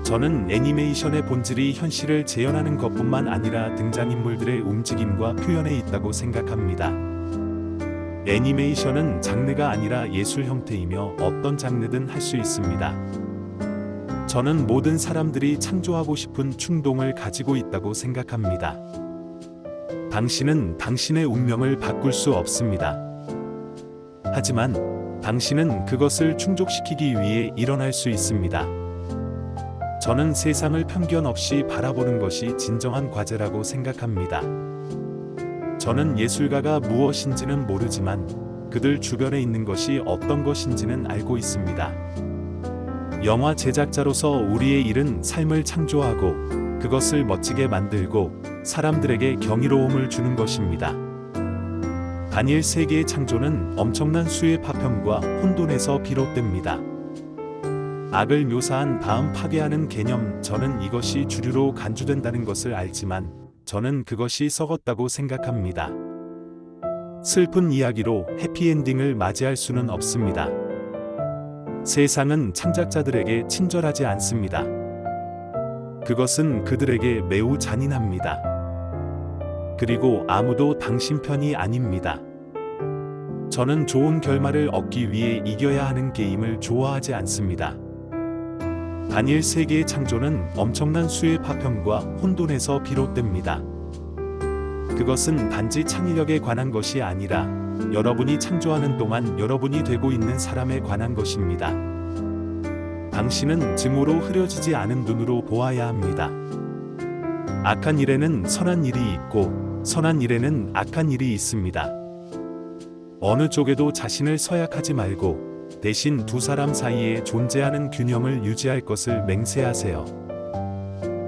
저는 애니메이션의 본질이 현실을 재현하는 것뿐만 아니라 등장인물들의 움직임과 표현에 있다고 생각합니다. 애니메이션은 장르가 아니라 예술 형태이며 어떤 장르든 할 수 있습니다. 저는 모든 사람들이 창조하고 싶은 충동을 가지고 있다고 생각합니다. 당신은 당신의 운명을 바꿀 수 없습니다. 하지만 당신은 그것을 충족시키기 위해 일어날 수 있습니다. 저는 세상을 편견 없이 바라보는 것이 진정한 과제라고 생각합니다. 저는 예술가가 무엇인지는 모르지만 그들 주변에 있는 것이 어떤 것인지는 알고 있습니다. 영화 제작자로서 우리의 일은 삶을 창조하고 그것을 멋지게 만들고 사람들에게 경이로움을 주는 것입니다. 다니엘 세계의 창조는 엄청난 수의 파편과 혼돈에서 비롯됩니다. 악을 묘사한 다음 파괴하는 개념, 저는 이것이 주류로 간주된다는 것을 알지만 저는 그것이 썩었다고 생각합니다. 슬픈 이야기로 해피엔딩을 맞이할 수는 없습니다. 세상은 창작자들에게 친절하지 않습니다. 그것은 그들에게 매우 잔인합니다. 그리고 아무도 당신 편이 아닙니다. 저는 좋은 결말을 얻기 위해 이겨야 하는 게임을 좋아하지 않습니다. 다니엘 세계의 창조는 엄청난 수의 파편과 혼돈에서 비롯됩니다. 그것은 단지 창의력에 관한 것이 아니라 여러분이 창조하는 동안 여러분이 되고 있는 사람에 관한 것입니다. 당신은 증오로 흐려지지 않은 눈으로 보아야 합니다. 악한 일에는 선한 일이 있고 선한 일에는 악한 일이 있습니다. 어느 쪽에도 자신을 서약하지 말고 대신 두 사람 사이에 존재하는 균형을 유지할 것을 맹세하세요.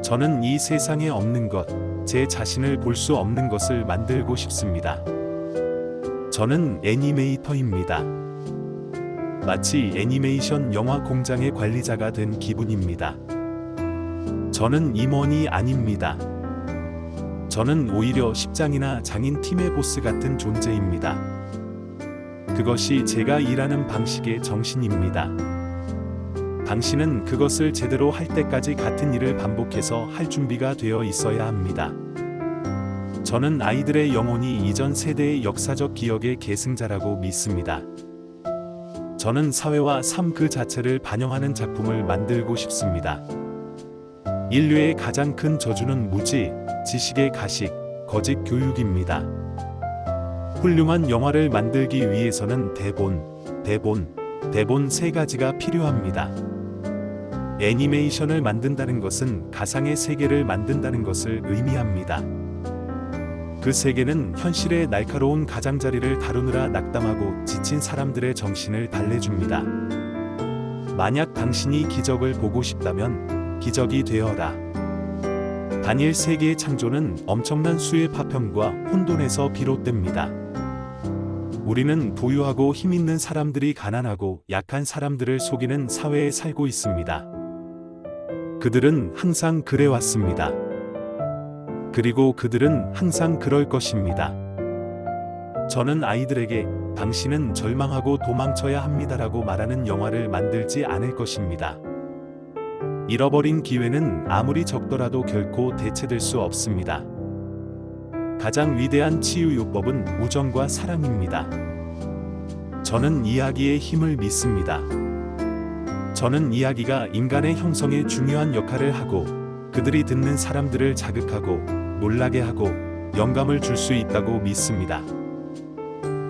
저는 이 세상에 없는 것, 제 자신을 볼 수 없는 것을 만들고 싶습니다. 저는 애니메이터입니다. 마치 애니메이션 영화 공장의 관리자가 된 기분입니다. 저는 임원이 아닙니다. 저는 오히려 십장이나 장인 팀의 보스 같은 존재입니다. 그것이 제가 일하는 방식의 정신입니다. 당신은 그것을 제대로 할 때까지 같은 일을 반복해서 할 준비가 되어 있어야 합니다. 저는 아이들의 영혼이 이전 세대의 역사적 기억의 계승자라고 믿습니다. 저는 사회와 삶 그 자체를 반영하는 작품을 만들고 싶습니다. 인류의 가장 큰 저주는 무지, 지식의 가식, 거짓 교육입니다. 훌륭한 영화를 만들기 위해서는 대본, 대본 3가지가 필요합니다. 애니메이션을 만든다는 것은 가상의 세계를 만든다는 것을 의미합니다. 그 세계는 현실의 날카로운 가장자리를 다루느라 낙담하고 지친 사람들의 정신을 달래줍니다. 만약 당신이 기적을 보고 싶다면 기적이 되어라. 단일 세계의 창조는 엄청난 수의 파편과 혼돈에서 비롯됩니다. 우리는 부유하고 힘있는 사람들이 가난하고 약한 사람들을 속이는 사회에 살고 있습니다. 그들은 항상 그래왔습니다. 그리고 그들은 항상 그럴 것입니다. 저는 아이들에게 당신은 절망하고 도망쳐야 합니다라고 말하는 영화를 만들지 않을 것입니다. 잃어버린 기회는 아무리 적더라도 결코 대체될 수 없습니다. 가장 위대한 치유요법은 우정과 사랑입니다. 저는 이야기의 힘을 믿습니다. 저는 이야기가 인간의 형성에 중요한 역할을 하고 그들이 듣는 사람들을 자극하고 놀라게 하고 영감을 줄 수 있다고 믿습니다.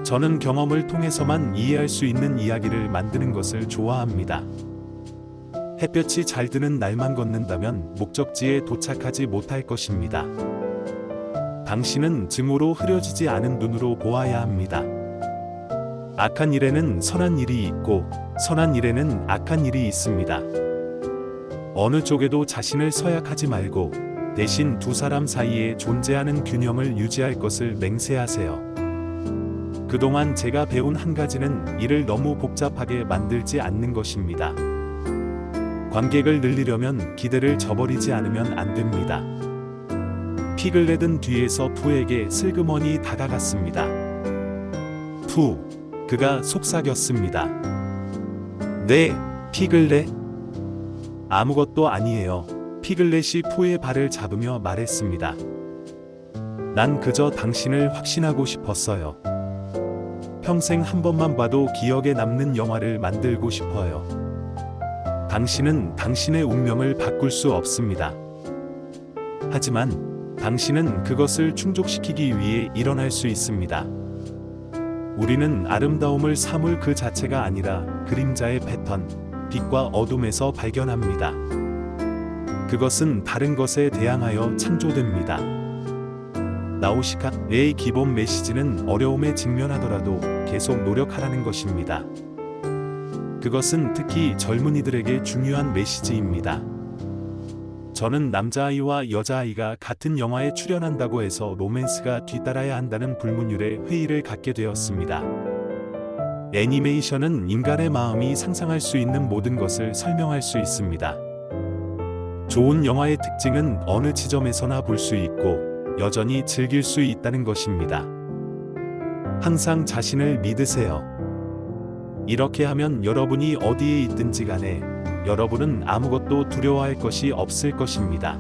저는 경험을 통해서만 이해할 수 있는 이야기를 만드는 것을 좋아합니다. 햇볕이 잘 드는 날만 걷는다면 목적지에 도착하지 못할 것입니다. 당신은 증오로 흐려지지 않은 눈으로 보아야 합니다. 악한 일에는 선한 일이 있고 선한 일에는 악한 일이 있습니다. 어느 쪽에도 자신을 서약하지 말고 대신 두 사람 사이에 존재하는 균형을 유지할 것을 맹세하세요. 그동안 제가 배운 한 가지는 일을 너무 복잡하게 만들지 않는 것입니다. 관객을 늘리려면 기대를 저버리지 않으면 안 됩니다. 피글렛은 뒤에서 푸에게 슬그머니 다가갔습니다. 푸, 그가 속삭였습니다. 네, 피글렛. 아무것도 아니에요. 피글렛이 푸의 발을 잡으며 말했습니다. 난 그저 당신을 확신하고 싶었어요. 평생 한 번만 봐도 기억에 남는 영화를 만들고 싶어요. 당신은 당신의 운명을 바꿀 수 없습니다. 하지만 당신은 그것을 충족시키기 위해 일어날 수 있습니다. 우리는 아름다움을 사물 그 자체가 아니라 그림자의 패턴, 빛과 어둠에서 발견합니다. 그것은 다른 것에 대항하여 창조됩니다. 나우시카의 기본 메시지는 어려움에 직면하더라도 계속 노력하라는 것입니다. 그것은 특히 젊은이들에게 중요한 메시지입니다. 저는 남자아이와 여자아이가 같은 영화에 출연한다고 해서 로맨스가 뒤따라야 한다는 불문율의 회의를 갖게 되었습니다. 애니메이션은 인간의 마음이 상상할 수 있는 모든 것을 설명할 수 있습니다. 좋은 영화의 특징은 어느 지점에서나 볼 수 있고 여전히 즐길 수 있다는 것입니다. 항상 자신을 믿으세요. 이렇게 하면 여러분이 어디에 있든지 간에 여러분은 아무것도 두려워할 것이 없을 것입니다.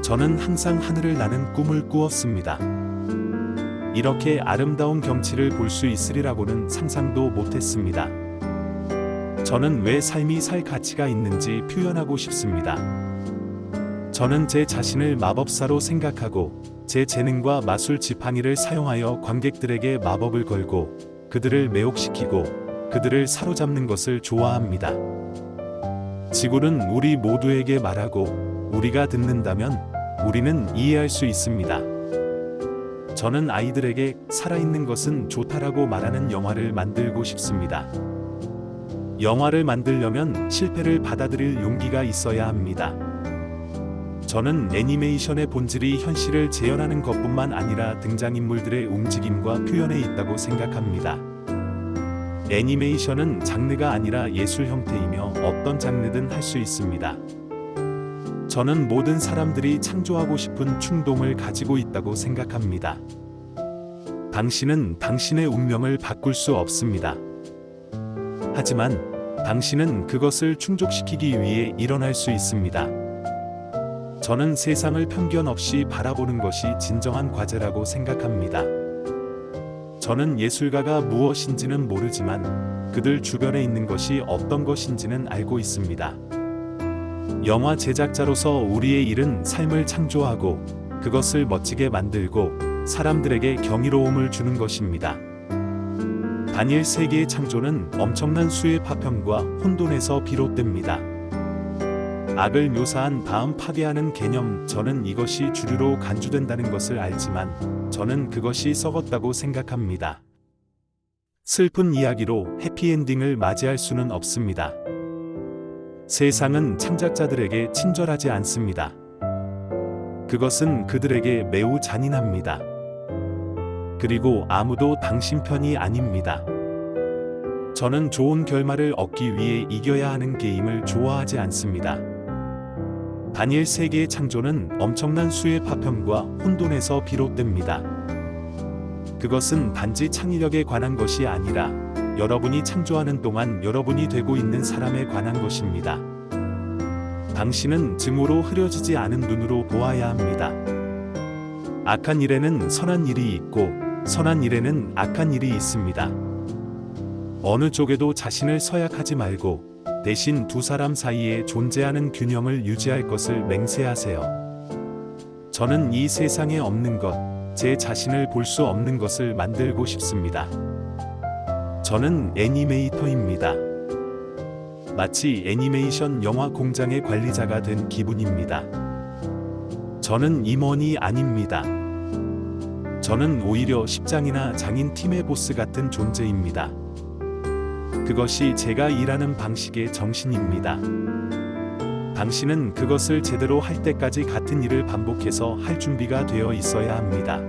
저는 항상 하늘을 나는 꿈을 꾸었습니다. 이렇게 아름다운 경치를 볼 수 있으리라고는 상상도 못했습니다. 저는 왜 삶이 살 가치가 있는지 표현하고 싶습니다. 저는 제 자신을 마법사로 생각하고 제 재능과 마술 지팡이를 사용하여 관객들에게 마법을 걸고 그들을 매혹시키고 그들을 사로잡는 것을 좋아합니다. 지구는 우리 모두에게 말하고 우리가 듣는다면 우리는 이해할 수 있습니다. 저는 아이들에게 살아있는 것은 좋다라고 말하는 영화를 만들고 싶습니다. 영화를 만들려면 실패를 받아들일 용기가 있어야 합니다. 저는 애니메이션의 본질이 현실을 재현하는 것뿐만 아니라 등장인물들의 움직임과 표현에 있다고 생각합니다. 애니메이션은 장르가 아니라 예술 형태이며 어떤 장르든 할 수 있습니다. 저는 모든 사람들이 창조하고 싶은 충동을 가지고 있다고 생각합니다. 당신은 당신의 운명을 바꿀 수 없습니다. 하지만 당신은 그것을 충족시키기 위해 일어날 수 있습니다. 저는 세상을 편견 없이 바라보는 것이 진정한 과제라고 생각합니다. 저는 예술가가 무엇인지는 모르지만 그들 주변에 있는 것이 어떤 것인지는 알고 있습니다. 영화 제작자로서 우리의 일은 삶을 창조하고 그것을 멋지게 만들고 사람들에게 경이로움을 주는 것입니다. 단일 세계의 창조는 엄청난 수의 파편과 혼돈에서 비롯됩니다. 악을 묘사한 다음 파괴하는 개념. 저는 이것이 주류로 간주된다는 것을 알지만 저는 그것이 썩었다고 생각합니다. 슬픈 이야기로 해피엔딩을 맞이할 수는 없습니다. 세상은 창작자들에게 친절하지 않습니다. 그것은 그들에게 매우 잔인합니다. 그리고 아무도 당신 편이 아닙니다. 저는 좋은 결말을 얻기 위해 이겨야 하는 게임을 좋아하지 않습니다. 단일 세계의 창조는 엄청난 수의 파편과 혼돈에서 비롯됩니다. 그것은 단지 창의력에 관한 것이 아니라 여러분이 창조하는 동안 여러분이 되고 있는 사람에 관한 것입니다. 당신은 증오로 흐려지지 않은 눈으로 보아야 합니다. 악한 일에는 선한 일이 있고 선한 일에는 악한 일이 있습니다. 어느 쪽에도 자신을 서약하지 말고 대신 두 사람 사이에 존재하는 균형을 유지할 것을 맹세하세요. 저는 이 세상에 없는 것, 제 자신을 볼 수 없는 것을 만들고 싶습니다. 저는 애니메이터입니다. 마치 애니메이션 영화 공장의 관리자가 된 기분입니다. 저는 임원이 아닙니다. 저는 오히려 십장이나 장인 팀의 보스 같은 존재입니다. 그것이 제가 일하는 방식의 정신입니다. 당신은 그것을 제대로 할 때까지 같은 일을 반복해서 할 준비가 되어 있어야 합니다.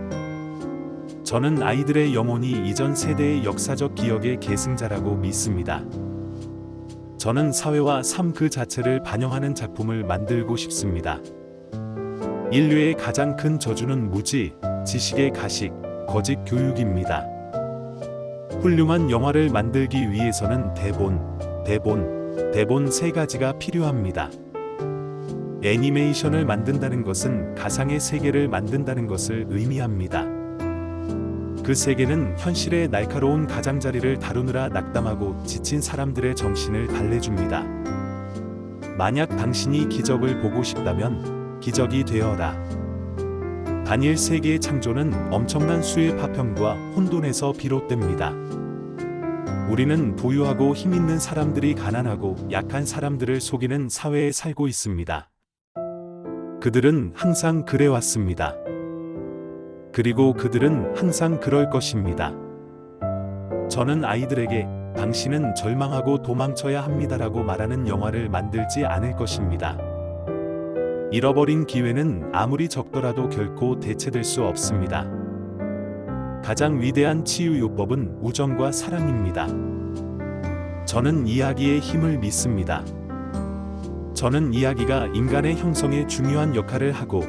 저는 아이들의 영혼이 이전 세대의 역사적 기억의 계승자라고 믿습니다. 저는 사회와 삶 그 자체를 반영하는 작품을 만들고 싶습니다. 인류의 가장 큰 저주는 무지, 지식의 가식, 거짓 교육입니다. 훌륭한 영화를 만들기 위해서는 대본 세 가지가 필요합니다. 애니메이션을 만든다는 것은 가상의 세계를 만든다는 것을 의미합니다. 그 세계는 현실의 날카로운 가장자리를 다루느라 낙담하고 지친 사람들의 정신을 달래줍니다. 만약 당신이 기적을 보고 싶다면 기적이 되어라. 단일 세계의 창조는 엄청난 수의 파편과 혼돈에서 비롯됩니다. 우리는 부유하고 힘있는 사람들이 가난하고 약한 사람들을 속이는 사회에 살고 있습니다. 그들은 항상 그래왔습니다. 그리고 그들은 항상 그럴 것입니다. 저는 아이들에게 당신은 절망하고 도망쳐야 합니다라고 말하는 영화를 만들지 않을 것입니다. 잃어버린 기회는 아무리 적더라도 결코 대체될 수 없습니다. 가장 위대한 치유요법은 우정과 사랑입니다. 저는 이야기의 힘을 믿습니다. 저는 이야기가 인간의 형성에 중요한 역할을 하고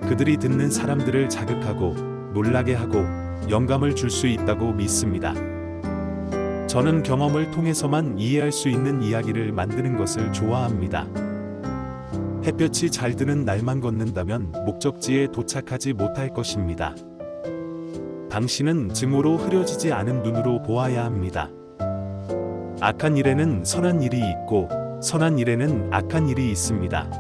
그들이 듣는 사람들을 자극하고 놀라게 하고 영감을 줄 수 있다고 믿습니다. 저는 경험을 통해서만 이해할 수 있는 이야기를 만드는 것을 좋아합니다. 햇볕이 잘 드는 날만 걷는다면 목적지에 도착하지 못할 것입니다. 당신은 증오로 흐려지지 않은 눈으로 보아야 합니다. 악한 일에는 선한 일이 있고 선한 일에는 악한 일이 있습니다.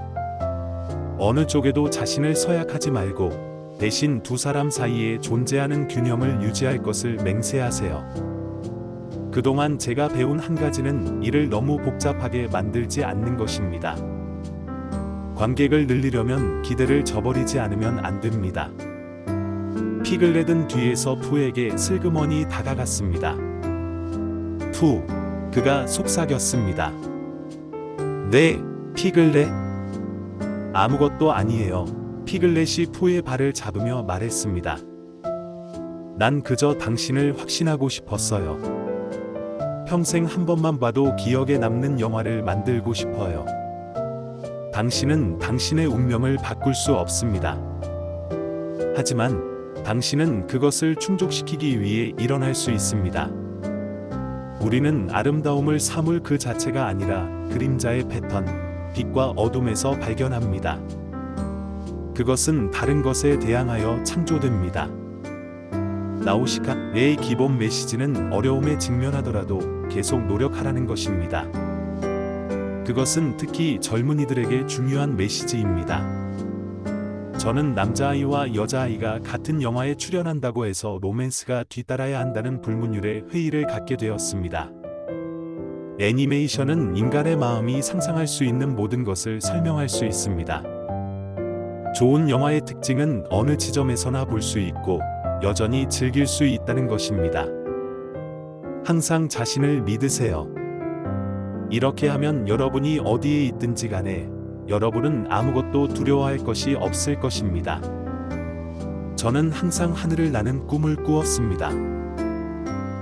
어느 쪽에도 자신을 서약하지 말고 대신 두 사람 사이에 존재하는 균형을 유지할 것을 맹세하세요. 그동안 제가 배운 한 가지는 일을 너무 복잡하게 만들지 않는 것입니다. 관객을 늘리려면 기대를 저버리지 않으면 안 됩니다. 피글렛은 뒤에서 푸에게 슬그머니 다가갔습니다. 푸, 그가 속삭였습니다. 네, 피글렛. 아무것도 아니에요. 피글렛이 푸의 발을 잡으며 말했습니다. 난 그저 당신을 확신하고 싶었어요. 평생 한 번만 봐도 기억에 남는 영화를 만들고 싶어요. 당신은 당신의 운명을 바꿀 수 없습니다. 하지만 당신은 그것을 충족시키기 위해 일어날 수 있습니다. 우리는 아름다움을 사물 그 자체가 아니라 그림자의 패턴, 빛과 어둠에서 발견합니다. 그것은 다른 것에 대항하여 창조됩니다. 나우시카의 기본 메시지는 어려움에 직면하더라도 계속 노력하라는 것입니다. 그것은 특히 젊은이들에게 중요한 메시지입니다. 저는 남자아이와 여자아이가 같은 영화에 출연한다고 해서 로맨스가 뒤따라야 한다는 불문율의 회의를 갖게 되었습니다. 애니메이션은 인간의 마음이 상상할 수 있는 모든 것을 설명할 수 있습니다. 좋은 영화의 특징은 어느 지점에서나 볼 수 있고 여전히 즐길 수 있다는 것입니다. 항상 자신을 믿으세요. 이렇게 하면 여러분이 어디에 있든지 간에 여러분은 아무것도 두려워할 것이 없을 것입니다. 저는 항상 하늘을 나는 꿈을 꾸었습니다.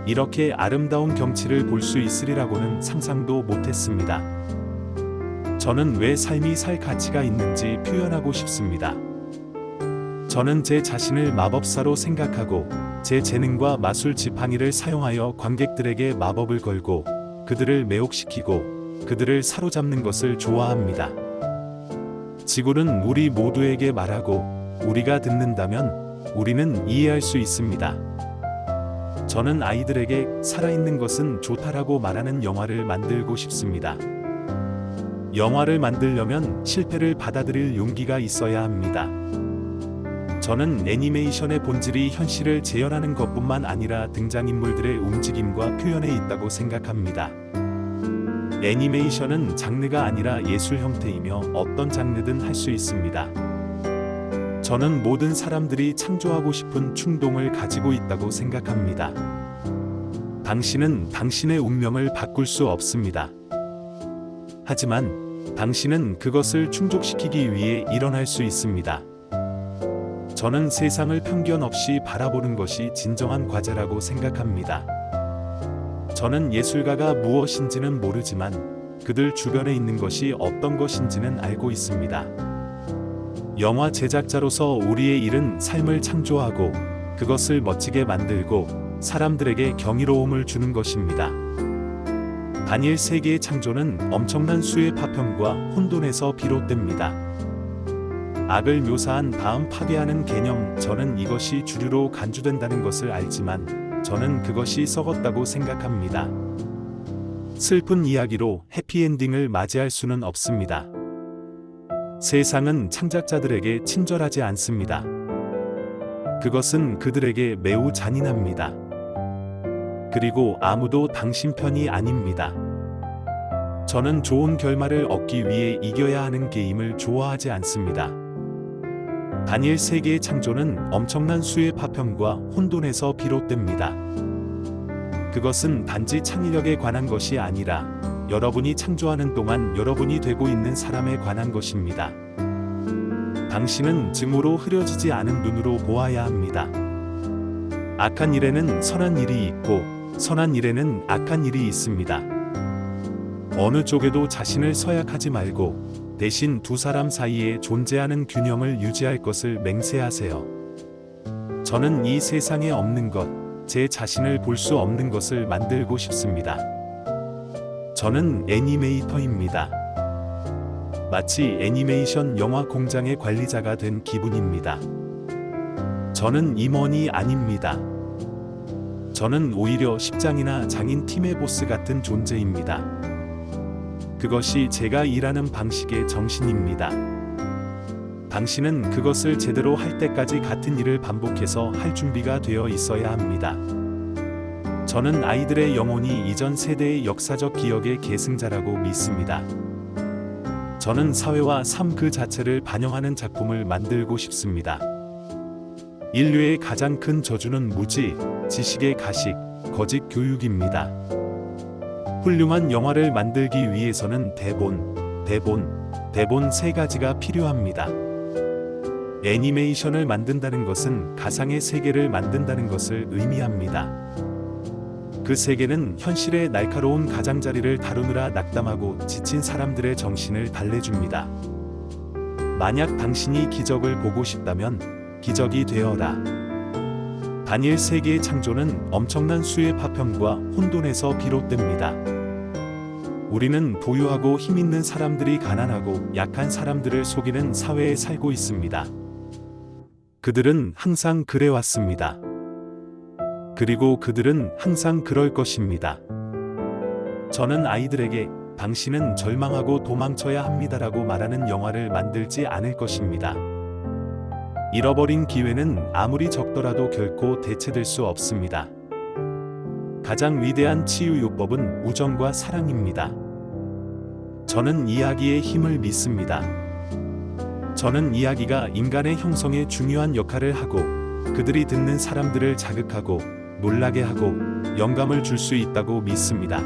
이렇게 아름다운 경치를 볼 수 있으리라고는 상상도 못했습니다. 저는 왜 삶이 살 가치가 있는지 표현하고 싶습니다. 저는 제 자신을 마법사로 생각하고 제 재능과 마술 지팡이를 사용하여 관객들에게 마법을 걸고 그들을 매혹시키고 그들을 사로잡는 것을 좋아합니다. 지구는 우리 모두에게 말하고 우리가 듣는다면 우리는 이해할 수 있습니다. 저는 아이들에게 살아있는 것은 좋다라고 말하는 영화를 만들고 싶습니다. 영화를 만들려면 실패를 받아들일 용기가 있어야 합니다. 저는 애니메이션의 본질이 현실을 재현하는 것뿐만 아니라 등장인물들의 움직임과 표현에 있다고 생각합니다. 애니메이션은 장르가 아니라 예술 형태이며 어떤 장르든 할 수 있습니다. 저는 모든 사람들이 창조하고 싶은 충동을 가지고 있다고 생각합니다. 당신은 당신의 운명을 바꿀 수 없습니다. 하지만 당신은 그것을 충족시키기 위해 일어날 수 있습니다. 저는 세상을 편견 없이 바라보는 것이 진정한 과제라고 생각합니다. 저는 예술가가 무엇인지는 모르지만 그들 주변에 있는 것이 어떤 것인지는 알고 있습니다. 영화 제작자로서 우리의 일은 삶을 창조하고 그것을 멋지게 만들고 사람들에게 경이로움을 주는 것입니다. 다니엘 세계의 창조는 엄청난 수의 파편과 혼돈에서 비롯됩니다. 악을 묘사한 다음 파괴하는 개념, 저는 이것이 주류로 간주된다는 것을 알지만 저는 그것이 썩었다고 생각합니다. 슬픈 이야기로 해피엔딩을 맞이할 수는 없습니다. 세상은 창작자들에게 친절하지 않습니다. 그것은 그들에게 매우 잔인합니다. 그리고 아무도 당신 편이 아닙니다. 저는 좋은 결말을 얻기 위해 이겨야 하는 게임을 좋아하지 않습니다. 다니엘 세계의 창조는 엄청난 수의 파편과 혼돈에서 비롯됩니다. 그것은 단지 창의력에 관한 것이 아니라 여러분이 창조하는 동안 여러분이 되고 있는 사람에 관한 것입니다. 당신은 증오로 흐려지지 않은 눈으로 보아야 합니다. 악한 일에는 선한 일이 있고 선한 일에는 악한 일이 있습니다. 어느 쪽에도 자신을 서약하지 말고 대신 두 사람 사이에 존재하는 균형을 유지할 것을 맹세하세요. 저는 이 세상에 없는 것, 제 자신을 볼 수 없는 것을 만들고 싶습니다. 저는 애니메이터입니다. 마치 애니메이션 영화 공장의 관리자가 된 기분입니다. 저는 임원이 아닙니다. 저는 오히려 십장이나 장인 팀의 보스 같은 존재입니다. 그것이 제가 일하는 방식의 정신입니다. 당신은 그것을 제대로 할 때까지 같은 일을 반복해서 할 준비가 되어 있어야 합니다. 저는 아이들의 영혼이 이전 세대의 역사적 기억의 계승자라고 믿습니다. 저는 사회와 삶 그 자체를 반영하는 작품을 만들고 싶습니다. 인류의 가장 큰 저주는 무지, 지식의 가식, 거짓 교육입니다. 훌륭한 영화를 만들기 위해서는 대본 세 가지가 필요합니다. 애니메이션을 만든다는 것은 가상의 세계를 만든다는 것을 의미합니다. 그 세계는 현실의 날카로운 가장자리를 다루느라 낙담하고 지친 사람들의 정신을 달래줍니다. 만약 당신이 기적을 보고 싶다면 기적이 되어라. 다니엘 세계의 창조는 엄청난 수의 파편과 혼돈에서 비롯됩니다. 우리는 부유하고 힘 있는 사람들이 가난하고 약한 사람들을 속이는 사회에 살고 있습니다. 그들은 항상 그래왔습니다. 그리고 그들은 항상 그럴 것입니다. 저는 아이들에게 당신은 절망하고 도망쳐야 합니다라고 말하는 영화를 만들지 않을 것입니다. 잃어버린 기회는 아무리 적더라도 결코 되찾을 수 없습니다. 가장 위대한 치유요법은 우정과 사랑입니다. 저는 이야기의 힘을 믿습니다. 저는 이야기가 인간의 형성에 중요한 역할을 하고 그들이 듣는 사람들을 자극하고 놀라게 하고 영감을 줄 수 있다고 믿습니다.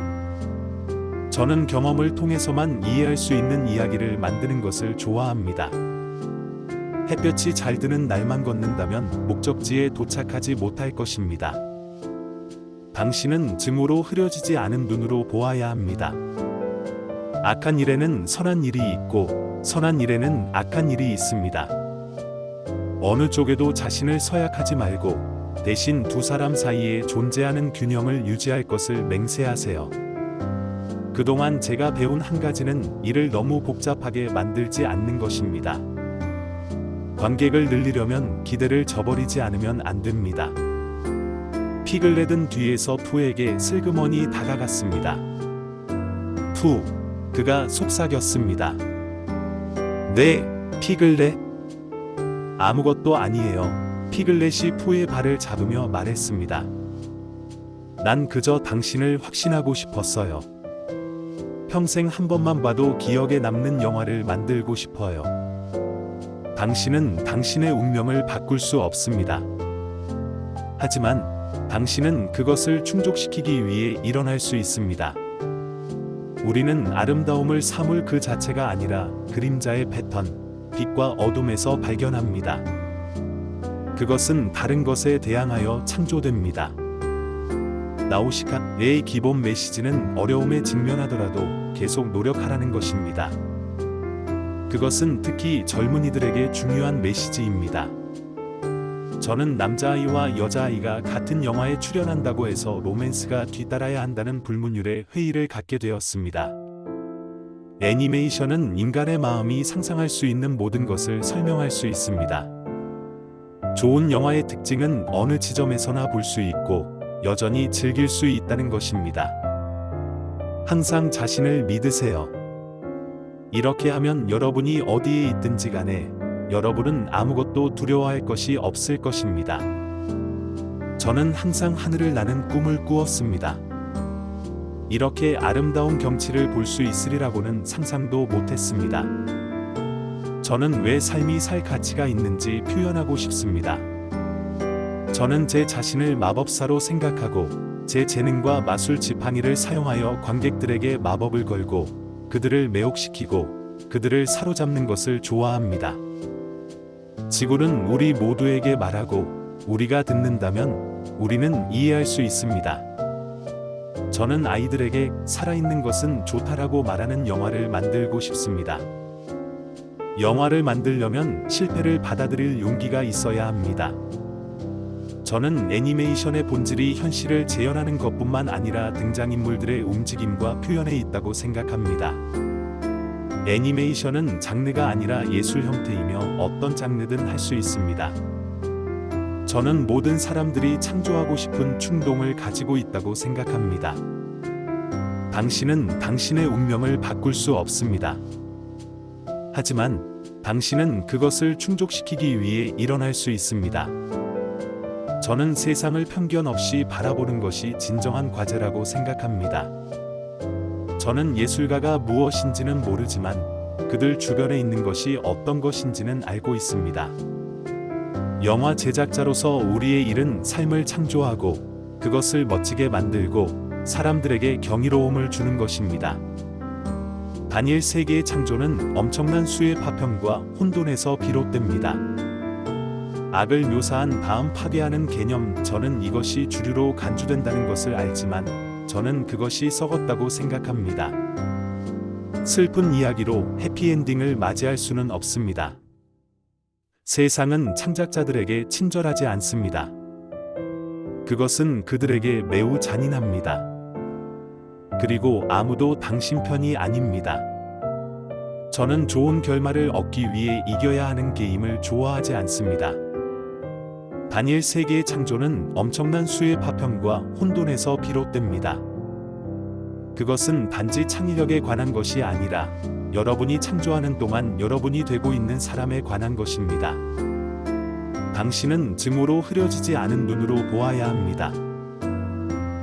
저는 경험을 통해서만 이해할 수 있는 이야기를 만드는 것을 좋아합니다. 햇볕이 잘 드는 날만 걷는다면 목적지에 도착하지 못할 것입니다. 당신은 증오로 흐려지지 않은 눈으로 보아야 합니다. 악한 일에는 선한 일이 있고 선한 일에는 악한 일이 있습니다. 어느 쪽에도 자신을 서약하지 말고 대신 두 사람 사이에 존재하는 균형을 유지할 것을 맹세하세요. 그동안 제가 배운 한 가지는 일을 너무 복잡하게 만들지 않는 것입니다. 관객을 늘리려면 기대를 저버리지 않으면 안 됩니다. 피글렛은 뒤에서 푸에게 슬그머니 다가갔습니다. 푸, 그가 속삭였습니다. 네, 피글렛. 아무것도 아니에요. 피글렛이 푸의 발을 잡으며 말했습니다. 난 그저 당신을 확신하고 싶었어요. 평생 한 번만 봐도 기억에 남는 영화를 만들고 싶어요. 당신은 당신의 운명을 바꿀 수 없습니다. 하지만 당신은 그것을 충족시키기 위해 일어날 수 있습니다. 우리는 아름다움을 사물 그 자체가 아니라 그림자의 패턴, 빛과 어둠에서 발견합니다. 그것은 다른 것에 대항하여 창조됩니다. 나우시카의 기본 메시지는 어려움에 직면하더라도 계속 노력하라는 것입니다. 그것은 특히 젊은이들에게 중요한 메시지입니다. 저는 남자아이와 여자아이가 같은 영화에 출연한다고 해서 로맨스가 뒤따라야 한다는 불문율의 회의를 갖게 되었습니다. 애니메이션은 인간의 마음이 상상할 수 있는 모든 것을 설명할 수 있습니다. 좋은 영화의 특징은 어느 지점에서나 볼 수 있고 여전히 즐길 수 있다는 것입니다. 항상 자신을 믿으세요. 이렇게 하면 여러분이 어디에 있든지 간에 여러분은 아무것도 두려워할 것이 없을 것입니다. 저는 항상 하늘을 나는 꿈을 꾸었습니다. 이렇게 아름다운 경치를 볼 수 있으리라고는 상상도 못했습니다. 저는 왜 삶이 살 가치가 있는지 표현하고 싶습니다. 저는 제 자신을 마법사로 생각하고 제 재능과 마술 지팡이를 사용하여 관객들에게 마법을 걸고 그들을 매혹시키고 그들을 사로잡는 것을 좋아합니다. 지구는 우리 모두에게 말하고 우리가 듣는다면 우리는 이해할 수 있습니다. 저는 아이들에게 살아있는 것은 좋다라고 말하는 영화를 만들고 싶습니다. 영화를 만들려면 실패를 받아들일 용기가 있어야 합니다. 저는 애니메이션의 본질이 현실을 재현하는 것뿐만 아니라 등장인물들의 움직임과 표현에 있다고 생각합니다. 애니메이션은 장르가 아니라 예술 형태이며 어떤 장르든 할 수 있습니다. 저는 모든 사람들이 창조하고 싶은 충동을 가지고 있다고 생각합니다. 당신은 당신의 운명을 바꿀 수 없습니다. 하지만 당신은 그것을 충족시키기 위해 일어날 수 있습니다. 저는 세상을 편견 없이 바라보는 것이 진정한 과제라고 생각합니다. 저는 예술가가 무엇인지는 모르지만 그들 주변에 있는 것이 어떤 것인지는 알고 있습니다. 영화 제작자로서 우리의 일은 삶을 창조하고 그것을 멋지게 만들고 사람들에게 경이로움을 주는 것입니다. 다니엘 세계의 창조는 엄청난 수의 파편과 혼돈에서 비롯됩니다. 악을 묘사한 다음 파괴하는 개념, 저는 이것이 주류로 간주된다는 것을 알지만 저는 그것이 썩었다고 생각합니다. 슬픈 이야기로 해피엔딩을 맞이할 수는 없습니다. 세상은 창작자들에게 친절하지 않습니다. 그것은 그들에게 매우 잔인합니다. 그리고 아무도 당신 편이 아닙니다. 저는 좋은 결말을 얻기 위해 이겨야 하는 게임을 좋아하지 않습니다. 다니엘 세계의 창조는 엄청난 수의 파편과 혼돈에서 비롯됩니다. 그것은 단지 창의력에 관한 것이 아니라 여러분이 창조하는 동안 여러분이 되고 있는 사람에 관한 것입니다. 당신은 증오로 흐려지지 않은 눈으로 보아야 합니다.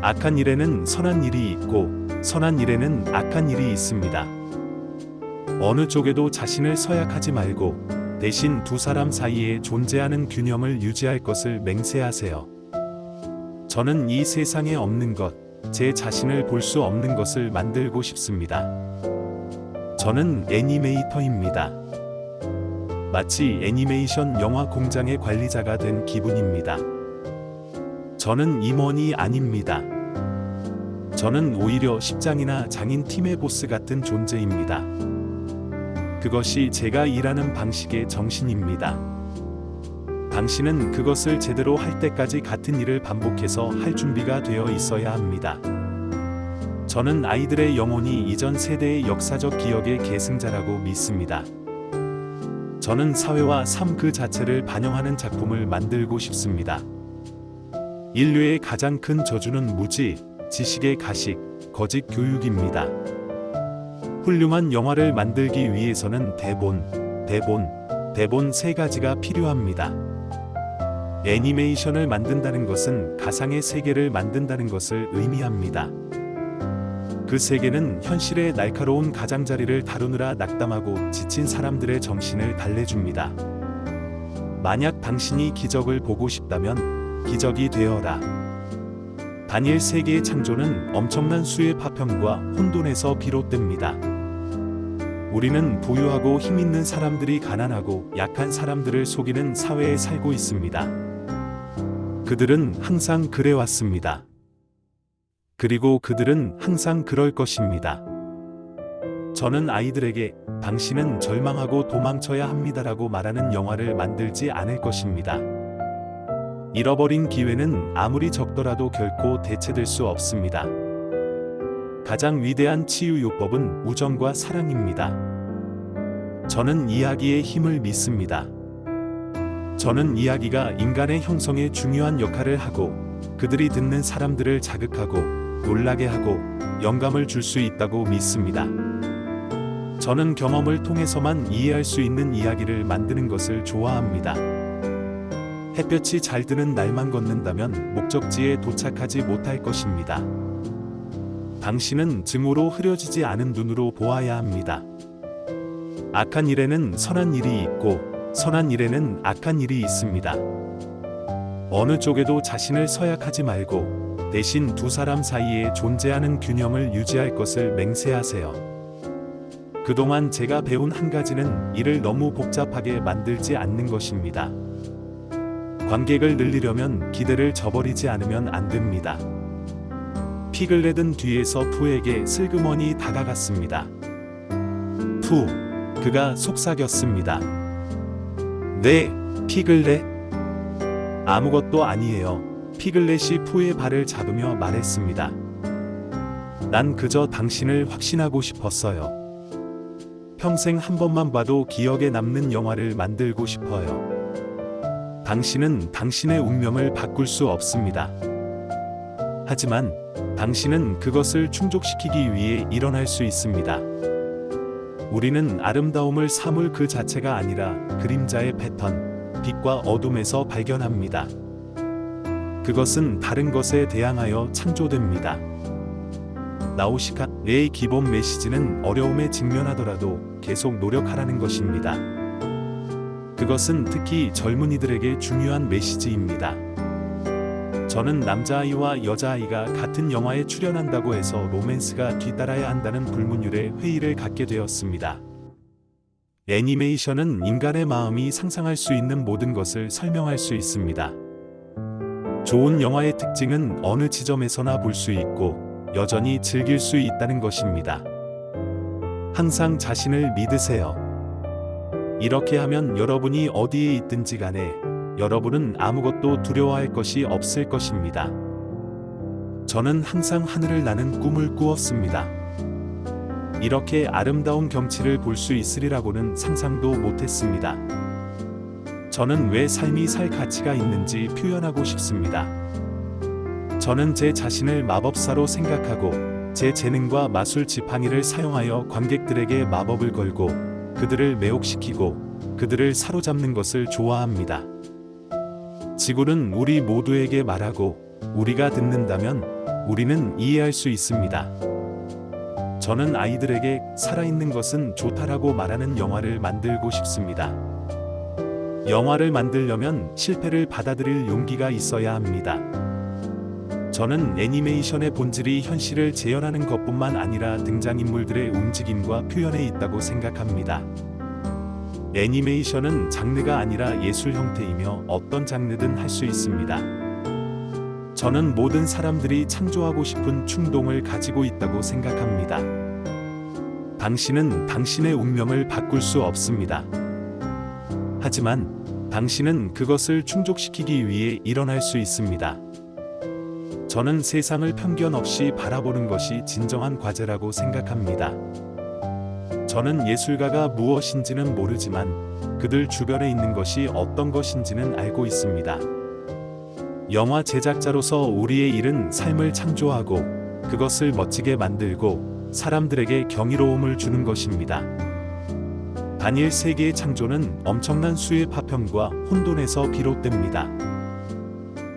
악한 일에는 선한 일이 있고 선한 일에는 악한 일이 있습니다. 어느 쪽에도 자신을 서약하지 말고 대신 두 사람 사이에 존재하는 균형을 유지할 것을 맹세하세요. 저는 이 세상에 없는 것, 제 자신을 볼 수 없는 것을 만들고 싶습니다. 저는 애니메이터입니다. 마치 애니메이션 영화 공장의 관리자가 된 기분입니다. 저는 임원이 아닙니다. 저는 오히려 십장이나 장인 팀의 보스 같은 존재입니다. 그것이 제가 일하는 방식의 정신입니다. 당신은 그것을 제대로 할 때까지 같은 일을 반복해서 할 준비가 되어 있어야 합니다. 저는 아이들의 영혼이 이전 세대의 역사적 기억의 계승자라고 믿습니다. 저는 사회와 삶 그 자체를 반영하는 작품을 만들고 싶습니다. 인류의 가장 큰 저주는 무지, 지식의 가식, 거짓 교육입니다. 훌륭한 영화를 만들기 위해서는 대본 세 가지가 필요합니다. 애니메이션을 만든다는 것은 가상의 세계를 만든다는 것을 의미합니다. 그 세계는 현실의 날카로운 가장자리를 다루느라 낙담하고 지친 사람들의 정신을 달래줍니다. 만약 당신이 기적을 보고 싶다면 기적이 되어라. 단일 세계의 창조는 엄청난 수의 파편과 혼돈에서 비롯됩니다. 우리는 부유하고 힘있는 사람들이 가난하고 약한 사람들을 속이는 사회에 살고 있습니다. 그들은 항상 그래왔습니다. 그리고 그들은 항상 그럴 것입니다. 저는 아이들에게 당신은 절망하고 도망쳐야 합니다라고 말하는 영화를 만들지 않을 것입니다. 잃어버린 기회는 아무리 적더라도 결코 대체될 수 없습니다. 가장 위대한 치유요법은 우정과 사랑입니다. 저는 이야기의 힘을 믿습니다. 저는 이야기가 인간의 형성에 중요한 역할을 하고 그들이 듣는 사람들을 자극하고 놀라게 하고 영감을 줄 수 있다고 믿습니다. 저는 경험을 통해서만 이해할 수 있는 이야기를 만드는 것을 좋아합니다. 햇볕이 잘 드는 날만 걷는다면 목적지에 도착하지 못할 것입니다. 당신은 증오로 흐려지지 않은 눈으로 보아야 합니다. 악한 일에는 선한 일이 있고 선한 일에는 악한 일이 있습니다. 어느 쪽에도 자신을 서약하지 말고 대신 두 사람 사이에 존재하는 균형을 유지할 것을 맹세하세요. 그동안 제가 배운 한 가지는 일을 너무 복잡하게 만들지 않는 것입니다. 관객을 늘리려면 기대를 저버리지 않으면 안 됩니다. 피글렛은 뒤에서 푸에게 슬그머니 다가갔습니다. 푸, 그가 속삭였습니다. 네, 피글렛. 아무것도 아니에요. 피글렛이 푸의 발을 잡으며 말했습니다. 난 그저 당신을 확신하고 싶었어요. 평생 한 번만 봐도 기억에 남는 영화를 만들고 싶어요. 당신은 당신의 운명을 바꿀 수 없습니다. 하지만 당신은 그것을 충족시키기 위해 일어날 수 있습니다. 우리는 아름다움을 사물 그 자체가 아니라 그림자의 패턴, 빛과 어둠에서 발견합니다. 그것은 다른 것에 대항하여 창조됩니다. 나우시카의 기본 메시지는 어려움에 직면하더라도 계속 노력하라는 것입니다. 그것은 특히 젊은이들에게 중요한 메시지입니다. 저는 남자아이와 여자아이가 같은 영화에 출연한다고 해서 로맨스가 뒤따라야 한다는 불문율의 회의를 갖게 되었습니다. 애니메이션은 인간의 마음이 상상할 수 있는 모든 것을 설명할 수 있습니다. 좋은 영화의 특징은 어느 지점에서나 볼 수 있고 여전히 즐길 수 있다는 것입니다. 항상 자신을 믿으세요. 이렇게 하면 여러분이 어디에 있든지 간에 여러분은 아무것도 두려워할 것이 없을 것입니다. 저는 항상 하늘을 나는 꿈을 꾸었습니다. 이렇게 아름다운 경치를 볼 수 있으리라고는 상상도 못했습니다. 저는 왜 삶이 살 가치가 있는지 표현하고 싶습니다. 저는 제 자신을 마법사로 생각하고 제 재능과 마술 지팡이를 사용하여 관객들에게 마법을 걸고 그들을 매혹시키고 그들을 사로잡는 것을 좋아합니다. 지구는 우리 모두에게 말하고 우리가 듣는다면 우리는 이해할 수 있습니다. 저는 아이들에게 살아있는 것은 좋다라고 말하는 영화를 만들고 싶습니다. 영화를 만들려면 실패를 받아들일 용기가 있어야 합니다. 저는 애니메이션의 본질이 현실을 재현하는 것뿐만 아니라 등장인물들의 움직임과 표현에 있다고 생각합니다. 애니메이션은 장르가 아니라 예술 형태이며 어떤 장르든 할 수 있습니다. 저는 모든 사람들이 창조하고 싶은 충동을 가지고 있다고 생각합니다. 당신은 당신의 운명을 바꿀 수 없습니다. 하지만 당신은 그것을 충족시키기 위해 일어날 수 있습니다. 저는 세상을 편견 없이 바라보는 것이 진정한 과제라고 생각합니다. 저는 예술가가 무엇인지는 모르지만 그들 주변에 있는 것이 어떤 것인지는 알고 있습니다. 영화 제작자로서 우리의 일은 삶을 창조하고 그것을 멋지게 만들고 사람들에게 경이로움을 주는 것입니다. 다니엘 세계의 창조는 엄청난 수의 파편과 혼돈에서 비롯됩니다.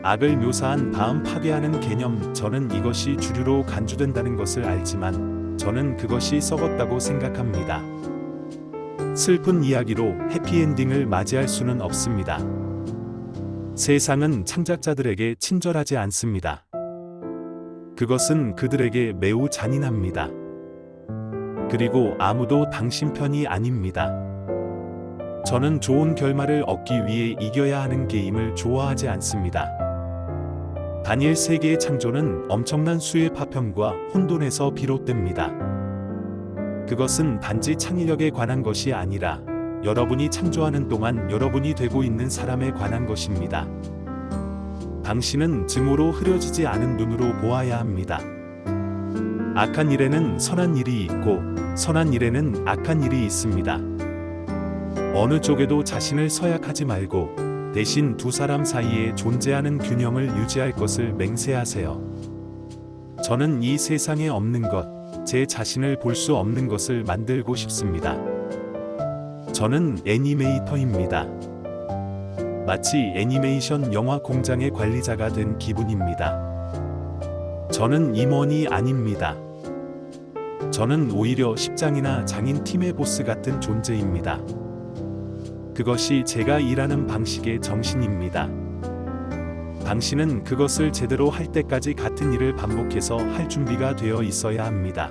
악을 묘사한 다음 파괴하는 개념, 저는 이것이 주류로 간주된다는 것을 알지만 저는 그것이 썩었다고 생각합니다. 슬픈 이야기로 해피엔딩을 맞이할 수는 없습니다. 세상은 창작자들에게 친절하지 않습니다. 그것은 그들에게 매우 잔인합니다. 그리고 아무도 당신 편이 아닙니다. 저는 좋은 결말을 얻기 위해 이겨야 하는 게임을 좋아하지 않습니다. 다니엘 세계의 창조는 엄청난 수의 파편과 혼돈에서 비롯됩니다. 그것은 단지 창의력에 관한 것이 아니라 여러분이 창조하는 동안 여러분이 되고 있는 사람에 관한 것입니다. 당신은 증오로 흐려지지 않은 눈으로 보아야 합니다. 악한 일에는 선한 일이 있고 선한 일에는 악한 일이 있습니다. 어느 쪽에도 자신을 서약하지 말고 대신 두 사람 사이에 존재하는 균형을 유지할 것을 맹세하세요. 저는 이 세상에 없는 것, 제 자신을 볼 수 없는 것을 만들고 싶습니다. 저는 애니메이터입니다. 마치 애니메이션 영화 공장의 관리자가 된 기분입니다. 저는 임원이 아닙니다. 저는 오히려 십장이나 장인 팀의 보스 같은 존재입니다. 그것이 제가 일하는 방식의 정신입니다. 당신은 그것을 제대로 할 때까지 같은 일을 반복해서 할 준비가 되어 있어야 합니다.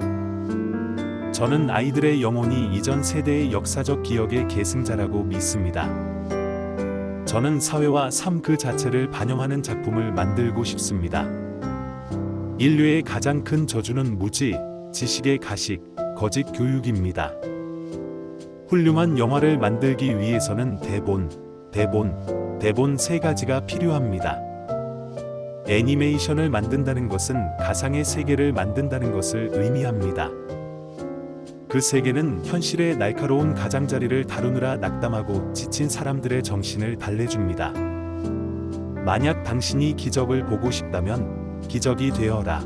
저는 아이들의 영혼이 이전 세대의 역사적 기억의 계승자라고 믿습니다. 저는 사회와 삶 그 자체를 반영하는 작품을 만들고 싶습니다. 인류의 가장 큰 저주는 무지, 지식의 가식, 거짓 교육입니다. 훌륭한 영화를 만들기 위해서는 대본 세 가지가 필요합니다. 애니메이션을 만든다는 것은 가상의 세계를 만든다는 것을 의미합니다. 그 세계는 현실의 날카로운 가장자리를 다루느라 낙담하고 지친 사람들의 정신을 달래줍니다. 만약 당신이 기적을 보고 싶다면 기적이 되어라.